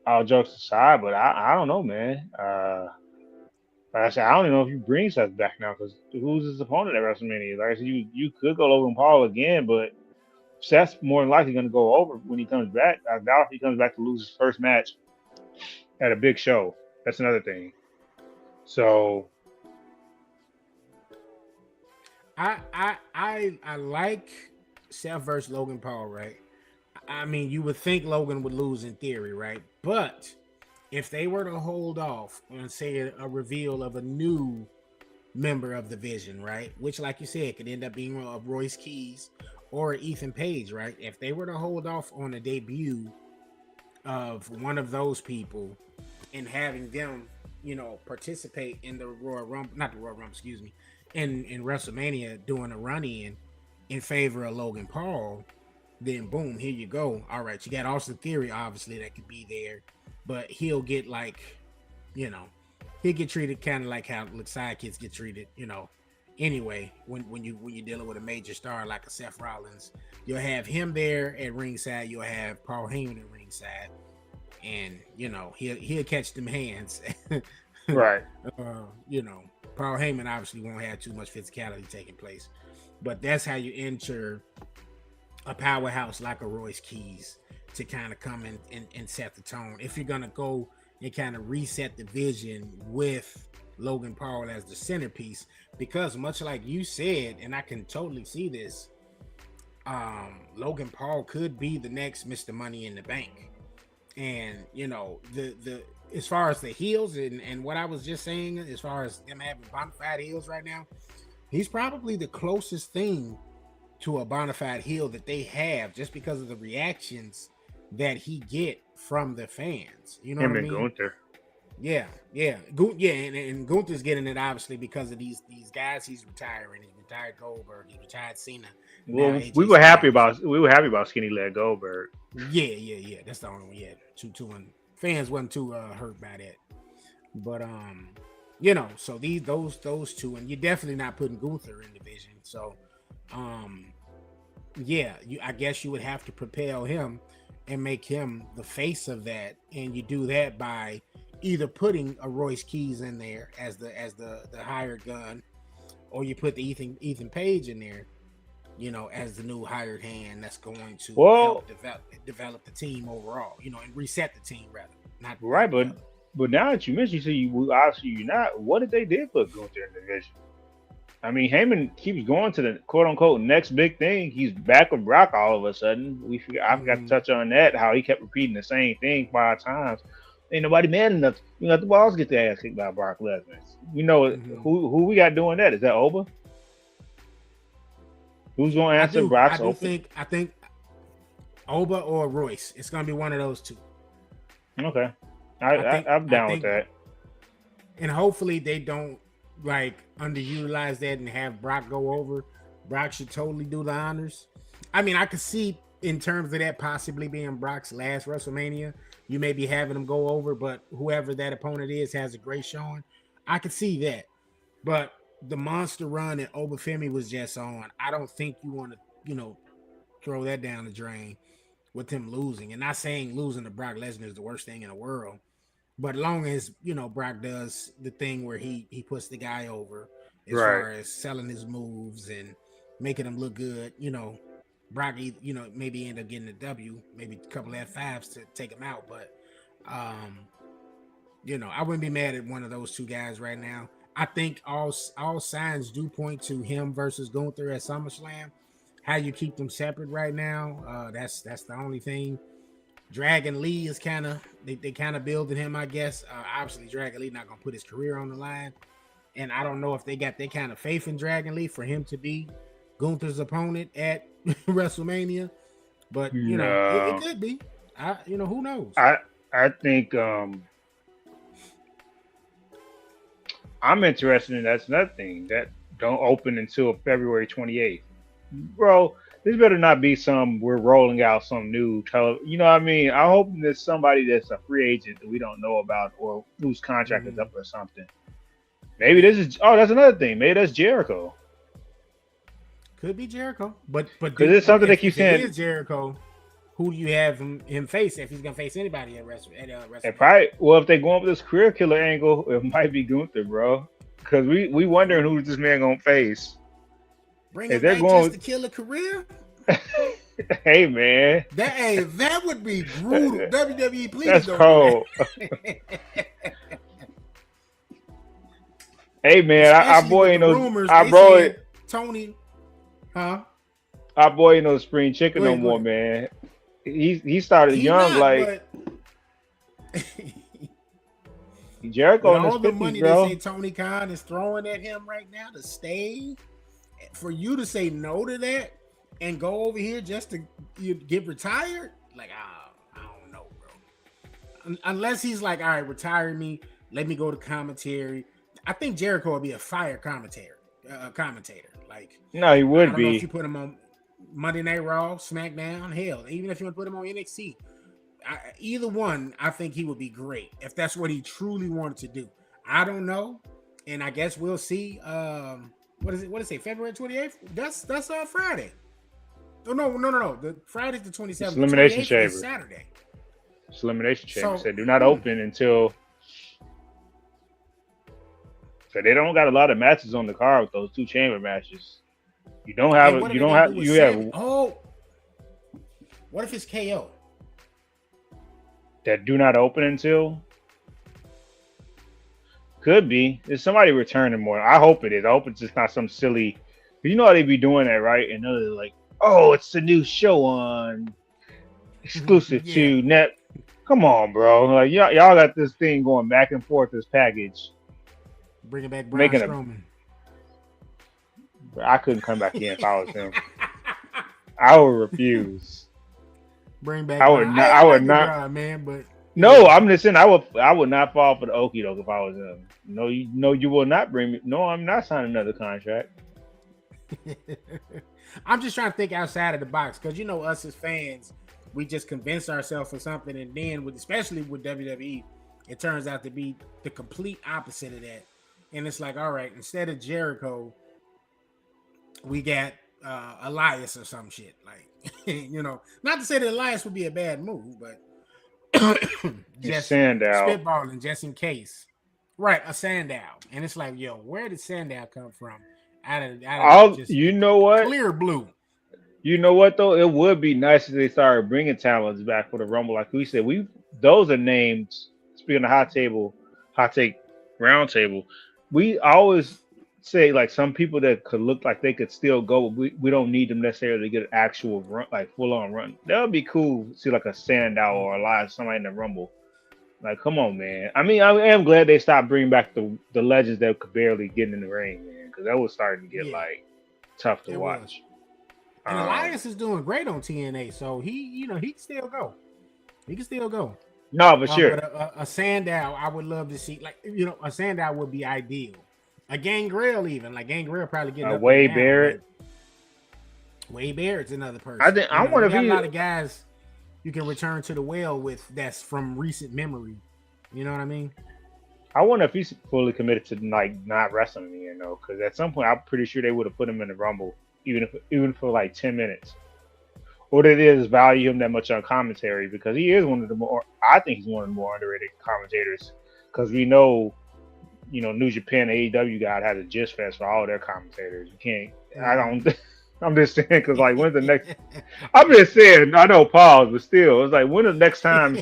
All jokes aside, but I don't know, man. Like I said, I don't even know if you bring Seth back now because who's his opponent at WrestleMania? Like I said, you could go Logan Paul again, but Seth's more than likely going to go over when he comes back. I doubt if he comes back to lose his first match at a big show. That's another thing. So I like Seth versus Logan Paul, right? I mean, you would think Logan would lose in theory, right? But if they were to hold off on, say, a reveal of a new member of the Vision, right? Which, like you said, could end up being Royce Keys or Ethan Page, right? If they were to hold off on a debut of one of those people and having them, participate in the Royal Rumble, not the Royal Rumble, excuse me, in WrestleMania doing a run in favor of Logan Paul, then boom, here you go. All right, you got Austin Theory, obviously, that could be there, but he'll get you know, he'll get treated kind of like how sidekicks get treated, Anyway, when you're dealing with a major star like a Seth Rollins, you'll have him there at ringside. You'll have Paul Heyman at ringside, and he'll catch them hands. right, You know, Paul Heyman obviously won't have too much physicality taking place, but that's how you enter a powerhouse like a Royce Keys to kind of come and set the tone. If you're gonna go and kind of reset the vision with Logan Paul as the centerpiece, because much like you said, and I can totally see this, Logan Paul could be the next Mr. Money in the Bank. And the as far as the heels and what I was just saying, as far as them having bona fide heels right now, he's probably the closest thing to a bona fide heel that they have, just because of the reactions that he get from the fans. You know what him I and mean? Gunther. Yeah, yeah, and Gunther's getting it obviously because of these guys. He's retiring. He retired Goldberg. He retired Cena. Now Well, AJ Styles. we were happy about Skinny Leg Goldberg. Yeah. That's the only one. Yeah, two, and fans wasn't too hurt by that. But so those two, and you're definitely not putting Gunther in the division. So, um, yeah, I guess you would have to propel him and make him the face of that, and you do that by either putting a Royce Keys in there as the hired gun, or you put the Ethan Page in there, as the new hired hand that's going to Well, help develop the team overall, and reset the team rather, not right, develop. but now that you mentioned, you say obviously you're not. What did they did put Gunther in the division? I mean, Heyman keeps going to the quote unquote next big thing. He's back with Brock all of a sudden. I forgot to Mm-hmm. touch on that, how he kept repeating the same thing 5 times. Ain't nobody man enough. You let the balls get their ass kicked by Brock Lesnar. Mm-hmm. Who we got doing that? Is that Oba? Who's going to answer I Brock's do open? think Oba or Royce. It's gonna be one of those two. Okay, I'm I down with think, that. and hopefully they don't underutilize that and have Brock go over. Brock should totally do the honors. I mean, I could see in terms of that possibly being Brock's last WrestleMania, you may be having him go over, but whoever that opponent is has a great showing. I could see that. But the monster run that Obafemi was just on, I don't think you want to, throw that down the drain with him losing. And not saying losing to Brock Lesnar is the worst thing in the world, but long as Brock does the thing where he puts the guy over as far as selling his moves and making him look good, Brock, maybe end up getting a W, maybe a couple F5s to take him out. But I wouldn't be mad at one of those two guys right now. I think all signs do point to him versus Gunther at SummerSlam. How you keep them separate right now, that's the only thing. Dragon Lee is kind of they kind of building him, I guess. Obviously, Dragon Lee not gonna put his career on the line, and I don't know if they got that kind of faith in Dragon Lee for him to be Gunther's opponent at WrestleMania. But it could be. Who knows? I think I'm interested in that's another thing that don't open until February 28th. Bro, this better not be we're rolling out some new you know what I mean? I hope there's somebody that's a free agent that we don't know about or whose contract is up or something. Maybe that's another thing. Maybe that's Jericho. Could be Jericho. But because it's something that keeps saying is Jericho. Who do you have him face if he's gonna face anybody at WrestleMania? If they go up with this career killer angle, it might be Gunther, bro. Because we wondering who this man gonna face. Bring him back just to kill a career? Hey man, that would be brutal. WWE, please. That's cold. Hey man, our boy ain't no. Our boy Tony, huh? Our boy ain't no spring chicken no more, man. He started young, Jericho in his 50s, all the money bro. they say Tony Khan is throwing at him right now to stay. For you to say no to that and go over here just to get retired, I don't know, bro. Unless he's like, all right, retire me, let me go to commentary. I think Jericho would be a fire commentator. No, he would I don't be. know if you put him on Monday Night Raw, SmackDown, hell, even if you want to put him on NXT, either one, I think he would be great if that's what he truly wanted to do. I don't know, and I guess we'll see. What is it? What is it? February 28th? That's Friday. Oh no. The Friday's the 27th. Elimination Chamber. Saturday. It's Elimination Chamber. So do not open until. So they don't got a lot of matches on the card with those two chamber matches. You don't have. Oh. What if it's KO? That do not open until. Could be. Is somebody returning more? I hope it is. I hope it's just not some silly. You know how they be doing that, right? And they're like, "Oh, it's a new show on exclusive to Net." Come on, bro. Like y'all got this thing going back and forth. This package. Bring it back, Braun Strowman. I couldn't come back in if I was him. I would refuse. Bring back. I would not, man. But no, I'm just saying I would not fall for the okie doke if I was him. No, you will not bring me. No, I'm not signing another contract. I'm just trying to think outside of the box because us as fans, we just convince ourselves of something, and then especially with WWE, it turns out to be the complete opposite of that. And it's like, all right, instead of Jericho, we got Elias or some shit. Like, not to say that Elias would be a bad move, but just Sandow spitballing just in case. Right, a Sandow. And it's like, yo, where did Sandow come from? Out of you know what? Clear blue. You know what though? It would be nice if they started bringing talents back for the Rumble. Like we said, those are names. Speaking of hot take round table, we always say like some people that could look like they could still go. We don't need them necessarily to get an actual run, like full on run. That would be cool to see like a Sandow or Elias, somebody in the Rumble. Like, come on, man. I mean, I am glad they stopped bringing back the legends that could barely get in the ring, man, because that was starting to get like tough to watch. And Elias is doing great on TNA, so he can still go. He can still go. No, for sure. But a Sandow, I would love to see. Like, a Sandow would be ideal. A Gangrel, even like Gangrel, probably getting Wade Barrett. Wade Barrett's another person. I think I wonder if got he a lot of guys you can return to the well with that's from recent memory. You know what I mean? I wonder if he's fully committed to like not wrestling again though, because at some point I'm pretty sure they would have put him in the Rumble, even for like 10 minutes. Or they did value him that much on commentary because he is one of the more. I think he's one of the more underrated commentators because we know, New Japan, AEW God has a gist fest for all their commentators. You can't. I don't. I'm just saying because like when's the next? I'm just saying. I know pause, but still, it's like when the next time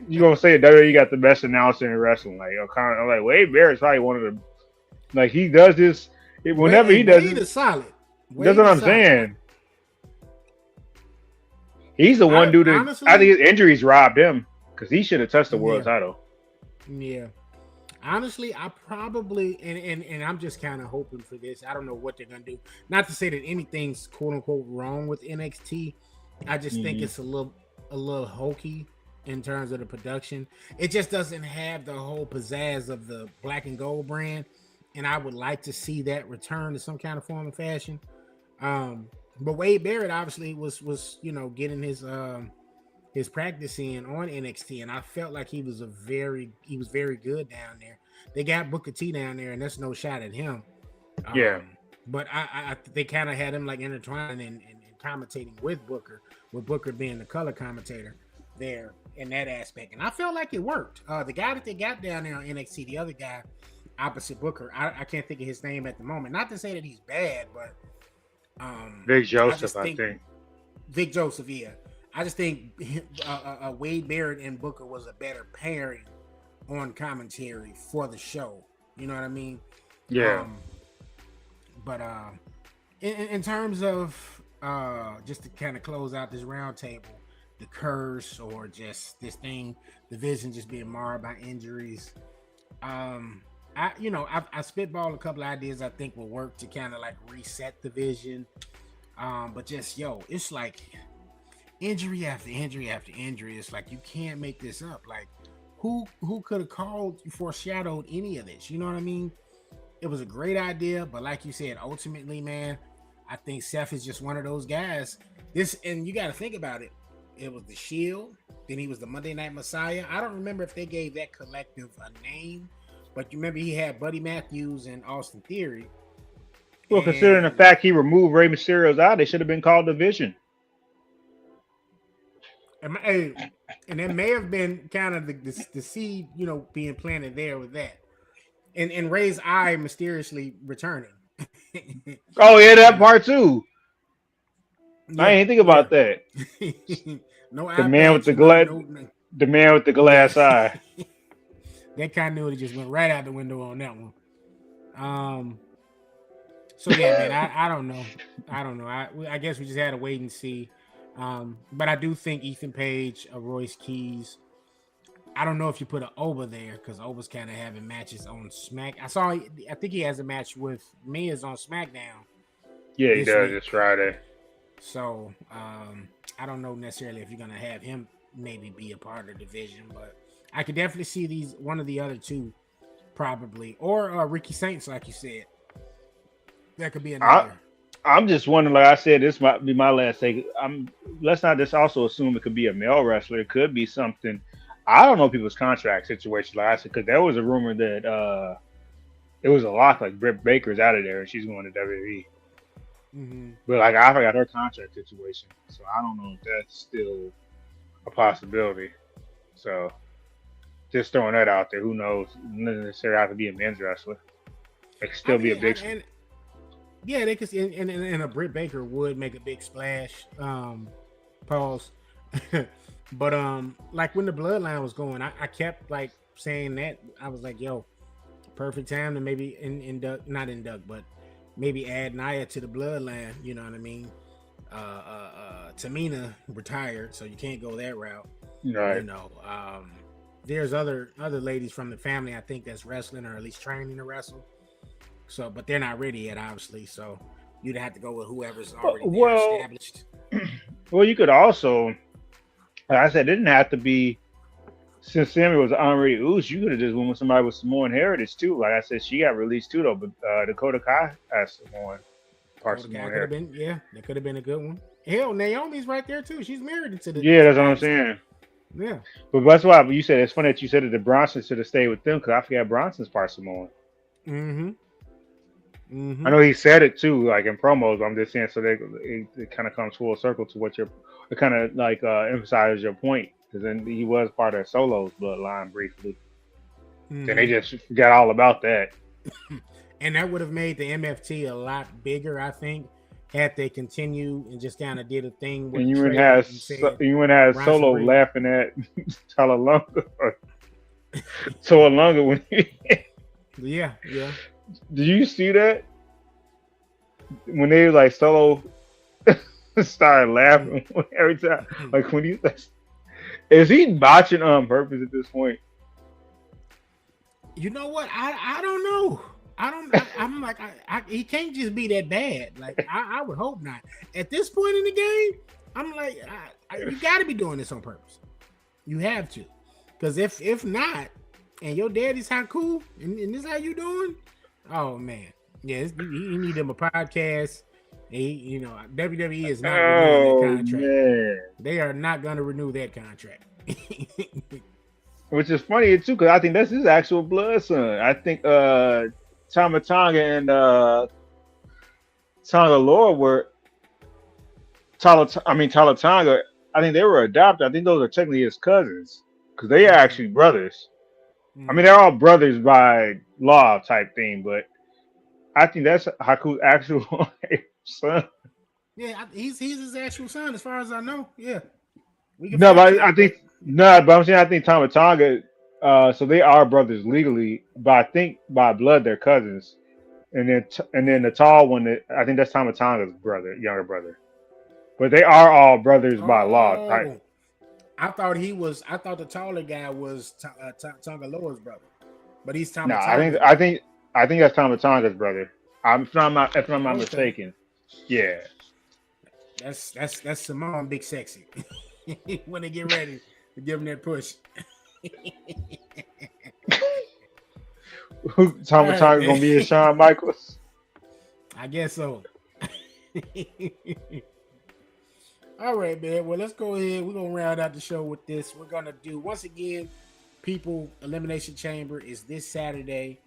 you gonna say that you got the best announcer in wrestling? Like I'm like Wade Barrett's probably one of the. Like he does this whenever he does. Wade is solid. That's what I'm saying. He's the one dude that honestly, I think his injuries robbed him because he should have touched the world title. Yeah. Honestly, I probably and I'm just kind of hoping for this. I don't know what they're gonna do. Not to say that anything's quote unquote wrong with NXT. I just think it's a little hokey in terms of the production. It just doesn't have the whole pizzazz of the Black and Gold brand, and I would like to see that return to some kind of form and fashion. But Wade Barrett obviously was getting his practice in on NXT, and I felt like he was very good down there. They got Booker T down there, and that's no shot at him. But they kind of had him like intertwined and commentating with Booker being the color commentator there in that aspect, and I felt like it worked. The guy that they got down there on NXT, the other guy opposite Booker, I can't think of his name at the moment. Not to say that he's bad, but Vic Joseph, I think. Vic Joseph, yeah. I just think Wade Barrett and Booker was a better pairing on commentary for the show. You know what I mean? Yeah. But in terms of just to kind of close out this round table, the curse or just this division just being marred by injuries. I spitballed a couple of ideas I think will work to kind of like reset the vision. But just it's like injury after injury after injury. It's like you can't make this up. Like who could have foreshadowed any of this? You know what I mean? It was a great idea, but like you said, ultimately, man, I think Seth is just one of those guys. And you got to think about it. It was the Shield, then he was the Monday Night Messiah. I don't remember if they gave that collective a name. But you remember he had Buddy Matthews and Austin Theory. Well, considering the fact he removed Rey Mysterio's out, they should have been called Division. And that may have been kind of the seed, being planted there with that. And Rey's eye mysteriously returning. Oh, yeah, that part too. Yeah, I ain't think about that. The man with the glass eye. That continuity just went right out the window on that one. So yeah, man, I don't know. I guess we just had to wait and see. But I do think Ethan Page, Royce Keys. I don't know if you put an Oba there because Oba's kind of having matches on Smack. I think he has a match with Miz on SmackDown. Yeah, he does. It's Friday. So I don't know necessarily if you're gonna have him maybe be a part of the division, but I could definitely see one of the other two, probably, or Ricky Saints, like you said. That could be another. I'm just wondering, like I said, this might be my last take. Let's not just also assume it could be a male wrestler. It could be something. I don't know people's contract situation, like I said, because there was a rumor that it was a lock, like Britt Baker's out of there and she's going to WWE. Mm-hmm. But like I forgot her contract situation, so I don't know if that's still a possibility. So. Just throwing that out there. Who knows? It doesn't necessarily have to be a men's wrestler. It could still be a big. Yeah, they could. And a Britt Baker would make a big splash. Pause. But like when the Bloodline was going, I kept like saying that. I was like, "Yo, perfect time to maybe not induct, but maybe add Nia to the Bloodline." You know what I mean? Tamina retired, so you can't go that route. Right. There's other ladies from the family I think that's wrestling or at least training to wrestle. So, but they're not ready yet, obviously. So you'd have to go with whoever's already established. Well, you could also, like I said, it didn't have to be. Since Sammy was already Uso, you could have just went with somebody with Samoan heritage too. Like I said, she got released too, though. But Dakota Kai has Samoan parts Dakota of Kai my could have hair. been, yeah, that could have been a good one. Hell, Naomi's right there too. She's married to the. Yeah, that's what I'm saying. Yeah. But that's why. But you said it's funny that you said that the Bronson should have stayed with them because I forgot Bronson's part Samoan. Mm-hmm. I Mm-hmm. know he said it too, like in promos. I'm just saying, so it kind of comes full circle to what it kind of like emphasizes your point because then he was part of Solo's bloodline briefly. Then they Mm-hmm. just forgot all about that. And that would have made the MFT a lot bigger, I think, had they continued and just kind of did a thing And with Trey and said you would have Bronson Solo Reed. laughing at Talalonga or Talalonga when Yeah, yeah. did you see that when they like Solo started laughing every time like when he is he botching on purpose at this point? You know what? I don't know. I'm like he can't just be that bad. Like I would hope not. At this point in the game, I'm like you got to be doing this on purpose. You have to, because if not, and your daddy's Haku, and this how you doing? Oh man, yeah, you need them a podcast. WWE is not renewing that Oh contract. man. They are not going to renew that contract. Which is funny too, because I think that's his actual blood son. I think Tama Tonga and Tonga Lord were Tala Tonga. I think they were adopted. I think those are technically his cousins because they are actually brothers. I mean, they're all brothers by law type thing, but I think that's Haku's actual son. Yeah, he's his actual son, as far as I know. Yeah, we can. No, fact but check, I think no, but I'm saying I think Tama Tonga. So they are brothers legally, but I think by blood they're cousins. And then the tall one, I think that's Tama Tonga's brother, younger brother. But they are all brothers by law. Oh, I thought the taller guy was Tonga Loa's brother, but he's No, Tama Tonga's brother. I think that's Tama Tonga's brother. If I'm not Okay. mistaken. Yeah. That's Simone Big Sexy when they get ready to give him that push. Tama Right, Tonga man. gonna be a Shawn Michaels. I guess so. All right, man. Well, let's go ahead. We're gonna round out the show with this. We're gonna do once again, people. Elimination Chamber is this Saturday.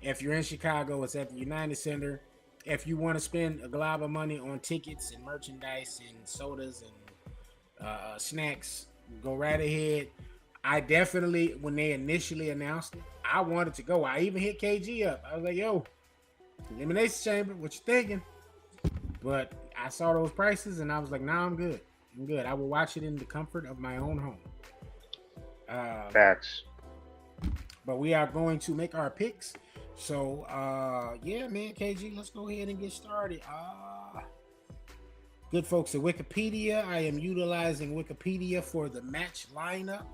If you're in Chicago, it's at the United Center. If you want to spend a glob of money on tickets and merchandise and sodas and snacks, go right ahead. I definitely, when they initially announced it, I wanted to go. I even hit KG up. I was like, yo, Elimination Chamber, what you thinking? But I saw those prices and I was like, nah, I'm good. I'm good. I will watch it in the comfort of my own home. Facts. But we are going to make our picks. So, yeah, man, KG, let's go ahead and get started. Good folks at Wikipedia. I am utilizing Wikipedia for the match lineup.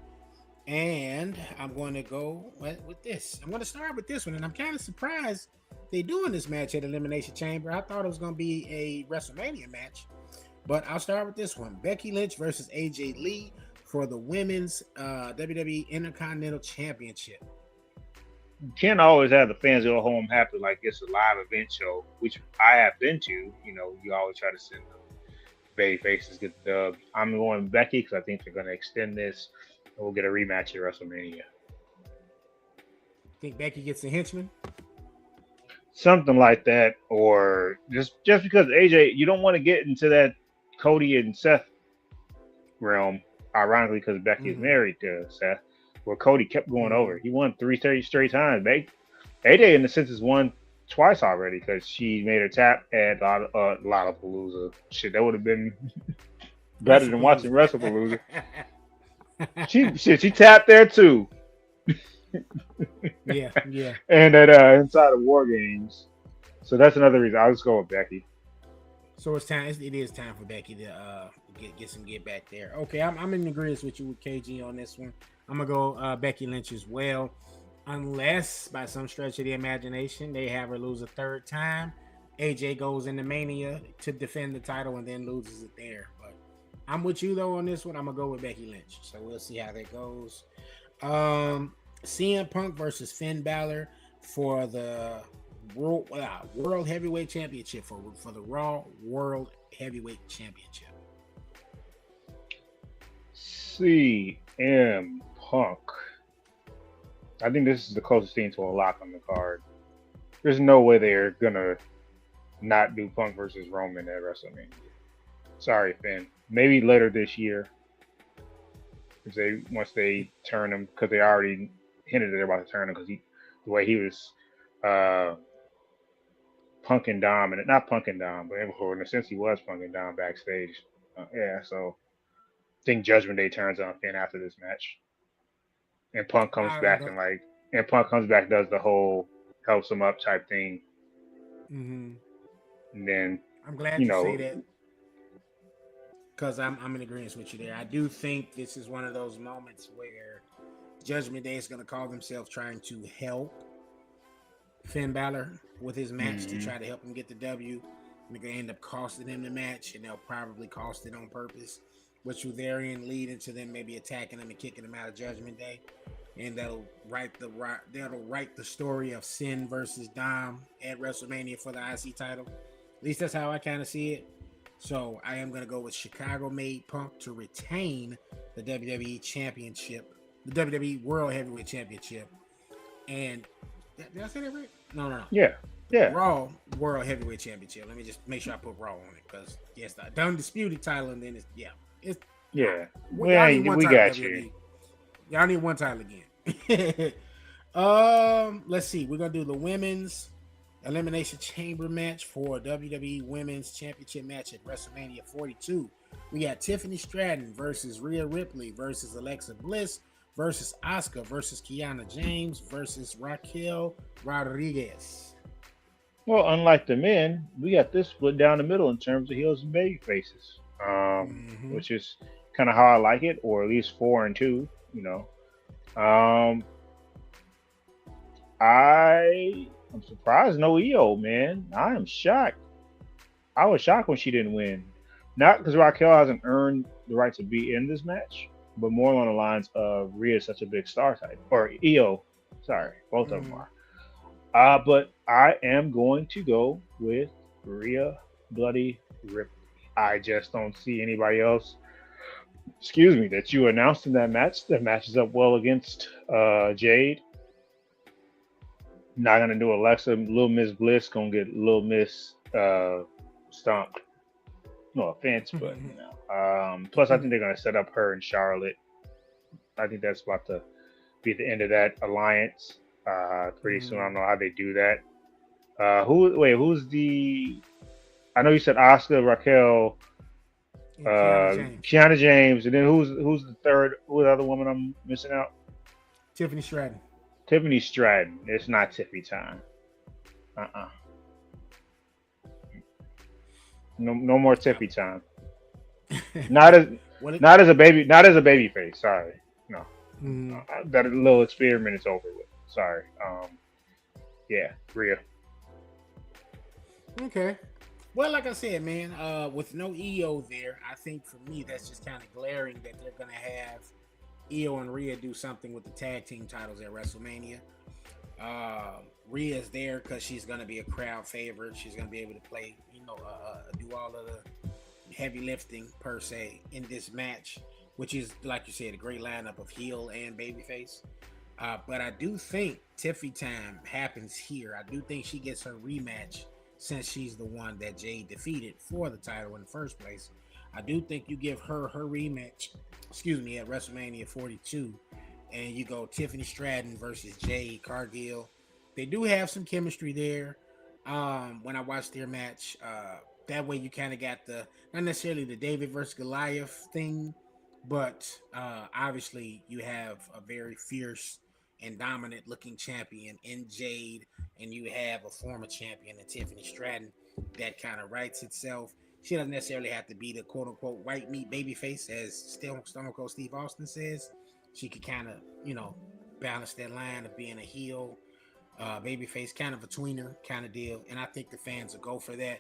And I'm going to go with this. I'm going to start with this one. And I'm kind of surprised they're doing this match at Elimination Chamber. I thought it was going to be a WrestleMania match. But I'll start with this one. Becky Lynch versus AJ Lee for the women's WWE Intercontinental Championship. You can't always have the fans go home happy like it's a live event show, which I have been to. You know, you always try to send the baby faces get the dub. I'm going Becky because I think they're going to extend this and we'll get a rematch at WrestleMania. Think Becky gets a henchman? Something like that, or just because AJ, you don't want to get into that Cody and Seth realm. Ironically, because Becky is married to Seth, where Cody kept going over. He won 3 straight times. AJ, in the sense, has won twice already because she made her tap at Lollapalooza. Shit, that would have been better than watching WrestlePalooza. She tapped there too. Yeah. And at inside of War Games. So that's another reason. I'll just go with Becky. So it's time. It is time for Becky to get back there. Okay, I'm in agreement with you with KG on this one. I'm gonna go Becky Lynch as well, unless by some stretch of the imagination they have her lose a third time. AJ goes into Mania to defend the title and then loses it there. But I'm with you though on this one. I'm gonna go with Becky Lynch. So we'll see how that goes. CM Punk versus Finn Balor for the World Heavyweight Championship for the Raw World Heavyweight Championship. CM Punk. I think this is the closest thing to a lock on the card. There's no way they're gonna not do Punk versus Roman at WrestleMania. Sorry, Finn. Maybe later this year, if once they turn him, because they already hinted that they're about to turn him because the way he was punking Dom, and not punking Dom, but in a sense he was punking Dom backstage. So I think Judgment Day turns on Finn after this match, and Punk comes back does the whole helps him up type thing, Mm-hmm. and then I'm glad you say that, because I'm in agreement with you there. I do think this is one of those moments where Judgment Day is going to call themselves trying to help Finn Balor with his match to try to help him get the W. And they're going to end up costing him the match, and they'll probably cost it on purpose, which will therein lead into them maybe attacking him and kicking him out of Judgment Day. And that'll write the story of Sin versus Dom at WrestleMania for the IC title. At least that's how I kind of see it. So I am going to go with Chicago-made Punk to retain the WWE Championship, the WWE World Heavyweight Championship. And did I say that right? No. Yeah. Raw World Heavyweight Championship. Let me just make sure I put Raw on it, because yes, the undisputed title, and then it's We title, got WWE. you. Y'all need one title again. Let's see. We're gonna do the women's elimination chamber match for WWE Women's Championship match at WrestleMania 42. We got Tiffany Stratton versus Rhea Ripley versus Alexa Bliss versus Asuka versus Kiana James versus Raquel Rodriguez. Well, unlike the men, we got this split down the middle in terms of heels and baby faces, which is kind of how I like it, or at least 4 and 2. I'm surprised no EO, man. I am shocked. I was shocked when she didn't win. Not because Raquel hasn't earned the right to be in this match, but more along the lines of Rhea is such a big star type. Or EO. Sorry, both of them are. But I am going to go with Rhea Bloody Ripley. I just don't see anybody else, that you announced in that match that matches up well against Jade. Not gonna do Alexa. Little Miss Bliss gonna get Little Miss stomped. No offense, but plus I think they're gonna set up her and Charlotte. I think that's about to be the end of that alliance pretty soon. I don't know how they do that. Who's the? I know you said Asuka, Raquel, Kiana James, and then who's the third? Who's the other woman I'm missing out? Tiffany Stratton. Tiffany Stratton. It's not Tiffy time. No more Tiffy time. Not as a baby face. Sorry. No. That little experiment is over with. Sorry. Rhea. Okay. Well, like I said, man, with no EO there, I think for me that's just kind of glaring that they're gonna have EO and Rhea do something with the tag team titles at WrestleMania. Rhea's there because she's gonna be a crowd favorite. She's gonna be able to play, do all of the heavy lifting per se in this match, which is, like you said, a great lineup of heel and babyface. But I do think Tiffy time happens here. I do think she gets her rematch since she's the one that Jade defeated for the title in the first place. I do think you give her rematch, at WrestleMania 42, and you go Tiffany Stratton versus Jade Cargill. They do have some chemistry there. When I watched their match, that way you kind of got not necessarily the David versus Goliath thing, but obviously you have a very fierce and dominant looking champion in Jade, and you have a former champion in Tiffany Stratton that kind of writes itself. She doesn't necessarily have to be the quote unquote white meat babyface, as Stone Cold Steve Austin says. She could kind of, balance that line of being a heel babyface, kind of a tweener kind of deal. And I think the fans will go for that.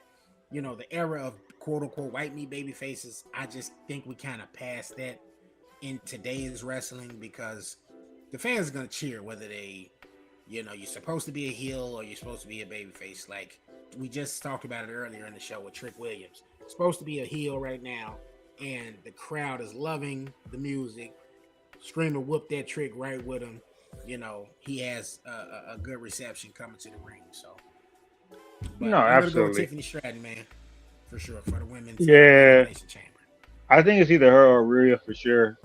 The era of quote unquote white meat baby faces, I just think we kind of passed that in today's wrestling, because the fans are going to cheer whether they, You know, you're supposed to be a heel or you're supposed to be a babyface. Like we just talked about it earlier in the show with Trick Williams. Supposed to be a heel right now, and the crowd is loving the music, screaming "whoop that trick" right with him. You know, he has a good reception coming to the ring. So, but No, I'm gonna go with absolutely. Tiffany Stratton, man, for sure, for the women's Yeah, elimination chamber. I think it's either her or Rhea for sure.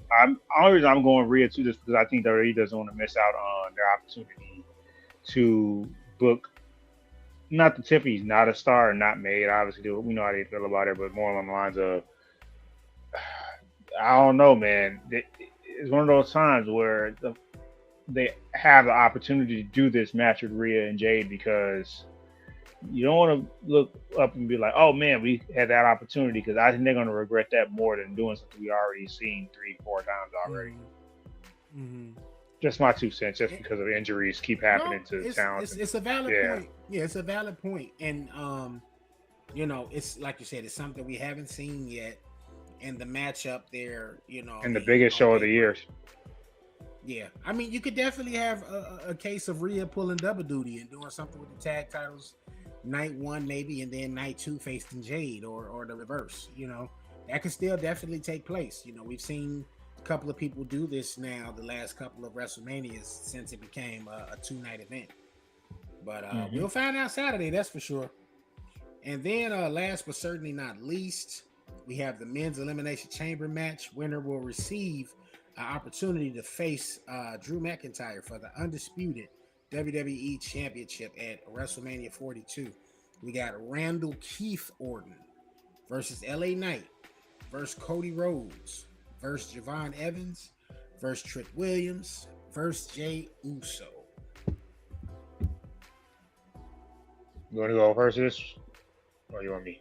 Only reason I'm going Rhea too, just because I think WWE doesn't want to miss out on their opportunity to book. Not that Tiffany's not a star and not made. Obviously, we know how they feel about her, but more along the lines of I don't know, man. It's one of those times where they have the opportunity to do this match with Rhea and Jade because you don't want to look up and be like, "Oh man, we had that opportunity," because I think they're going to regret that more than doing something we already seen 3-4 times already. Mm-hmm. Just my 2 cents, just because of injuries keep happening to it's, talent. it's a valid Yeah. point. Yeah, it's a valid point, and you know, it's like you said, it's something we haven't seen yet, and the matchup there, you know, And the biggest show of the year. Yeah, I mean, you could definitely have a case of Rhea pulling double duty and doing something with the tag titles, night 1 maybe, and then night 2 facing Jade or the reverse. You know, that could still definitely take place. You know, we've seen a couple of people do this now the last couple of WrestleManias since it became a 2-night event. But we'll find out Saturday, that's for sure. And then last but certainly not least, we have the men's elimination chamber match. Winner will receive an opportunity to face Drew McIntyre for the undisputed WWE Championship at WrestleMania 42. We got Randall Keith Orton versus LA Knight versus Cody Rhodes versus Javon Evans versus Trick Williams versus Jey Uso. You want to go first this? Or you want me?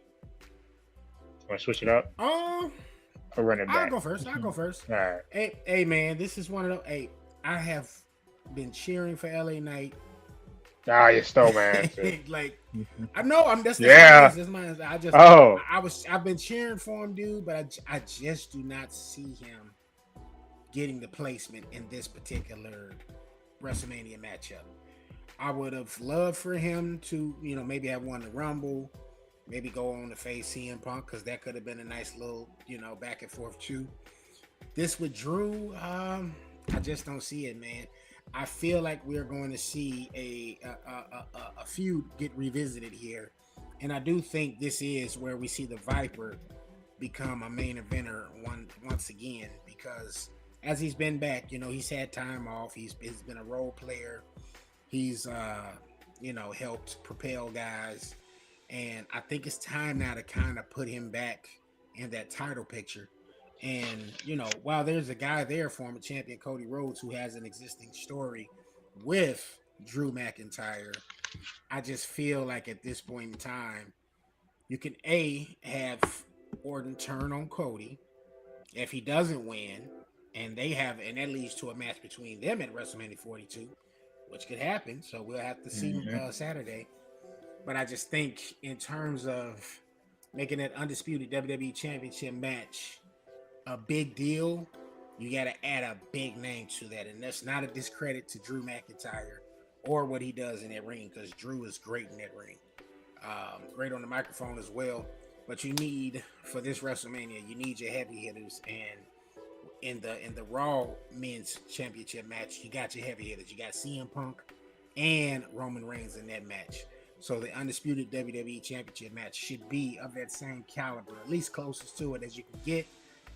Want to switch it up? Oh, Or run it I'll back? go first. All right. Hey, man, this is one of those. Hey, I have been cheering for LA Knight. Ah, you stole my answer. Like, I know that's Yeah. that's my answer. I've been cheering for him, dude, but I just do not see him getting the placement in this particular WrestleMania matchup. I would have loved for him to, you know, maybe have won the Rumble, maybe go on to face CM Punk, because that could have been a nice little, you know, back and forth too. This with Drew, I just don't see it, man. I feel like we're going to see a feud get revisited here, and I do think this is where we see the Viper become a main eventer once again, because as he's been back, you know, he's had time off. He's been a role player. He's you know, helped propel guys, and I think it's time now to kind of put him back in that title picture. And, you know, while there's a guy there, former champion Cody Rhodes, who has an existing story with Drew McIntyre, I just feel like at this point in time, you can have Orton turn on Cody if he doesn't win, and that leads to a match between them at WrestleMania 42, which could happen. So we'll have to see Saturday. But I just think in terms of making that undisputed WWE Championship match a big deal, you got to add a big name to that. And that's not a discredit to Drew McIntyre or what he does in that ring, because Drew is great in that ring. Great on the microphone as well. But you need, for this WrestleMania, you need your heavy hitters. And in the Raw Men's Championship match, you got your heavy hitters. You got CM Punk and Roman Reigns in that match. So the undisputed WWE Championship match should be of that same caliber, at least closest to it as you can get.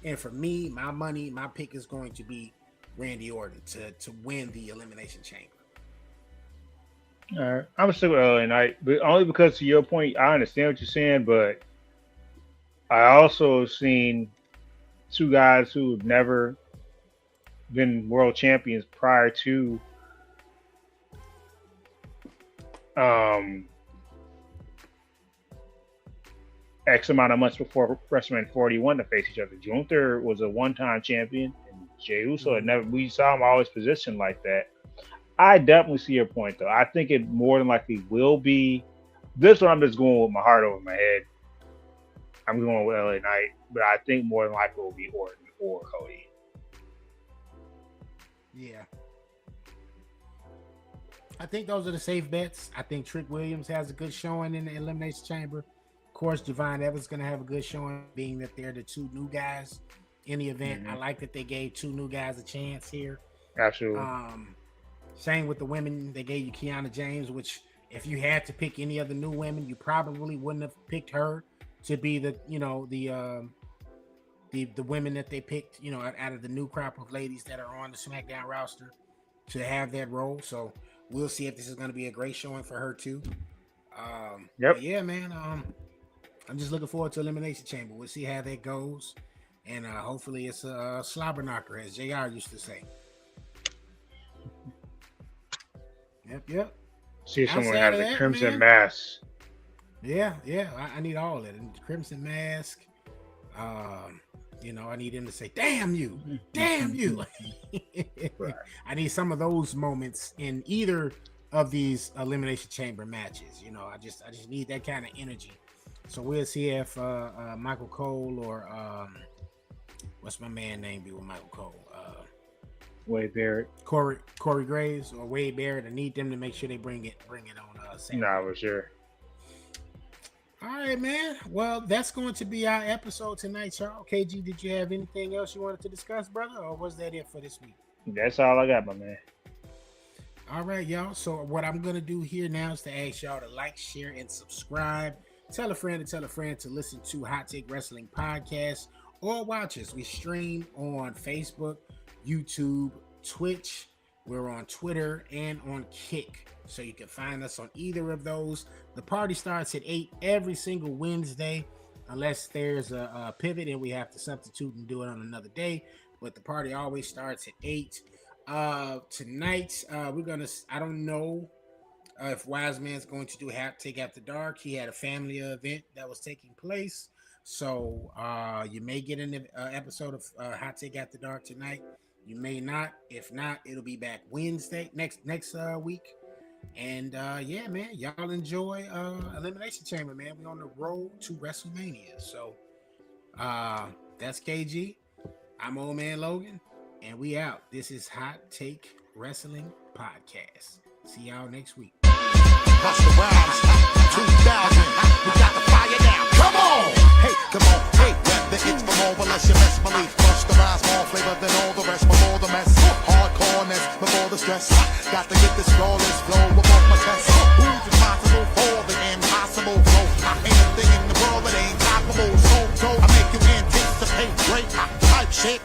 And for me, my pick is going to be Randy Orton to win the Elimination Chamber. All right. I'm still with LA Knight, but only because to your point, I understand what you're saying, but I also have seen two guys who have never been world champions prior to X amount of months before WrestleMania 41 to face each other. Gunther was a one-time champion, and Jey Uso had never. We saw him always positioned like that. I definitely see your point, though. I think it more than likely will be. This one, I'm just going with my heart over my head. I'm going with LA Knight, but I think more than likely it will be Orton or Cody. Yeah. I think those are the safe bets. I think Trick Williams has a good showing in the Elimination Chamber. Of course, Javon Evans going to have a good showing, being that they're the two new guys in the event. I like that they gave two new guys a chance here. Absolutely. Same with the women. They gave you Kiana James, which if you had to pick any of the new women, you probably wouldn't have picked her to be the women that they picked, out of the new crop of ladies that are on the SmackDown roster to have that role. So we'll see if this is going to be a great showing for her too. Yeah, man. I'm just looking forward to Elimination Chamber. We'll see how that goes, and hopefully it's a slobber knocker, as JR used to say. Yep. See someone have the Crimson Mask. Yeah. I need all of it. And the Crimson Mask. I need him to say, "Damn you, damn you." Right. I need some of those moments in either of these Elimination Chamber matches. I just need that kind of energy. So we'll see if Michael Cole or what's my man name be with Michael Cole? Wade Barrett, Corey Graves or Wade Barrett. I need them to make sure they bring it on Saturday. Nah, for sure. All right, man. Well, that's going to be our episode tonight, y'all. KG, did you have anything else you wanted to discuss, brother, or was that it for this week? That's all I got, my man. All right, y'all. So what I'm going to do here now is to ask y'all to like, share, and subscribe. Tell a friend to listen to Hot Take Wrestling Podcast or watch us. We stream on Facebook, YouTube, Twitch. We're on Twitter and on Kick. So you can find us on either of those. The party starts at 8 every single Wednesday, unless there's a pivot and we have to substitute and do it on another day. But the party always starts at 8. Tonight, I don't know if Wiseman's going to do Hot Take After Dark. He had a family event that was taking place. So you may get an episode of Hot Take After Dark tonight. You may not. If not, it'll be back Wednesday next week. And yeah, man, y'all enjoy Elimination Chamber, man. We're on the road to WrestleMania. So that's KG. I'm Old Man Logan, and we out. This is Hot Take Wrestling Podcast. See y'all next week. Busta Rhymes, 2000. We got the fire down. Come on! Hey, come on. Hey, whether it's from over, unless you best believe. Busta Rhymes, more flavor than all the rest. Before the mess, hardcoreness, before the stress. Got to get this flawless flow above my chest. Who's responsible for the impossible flow? Anything in the world that ain't toppable. So I make you anticipate great type shit.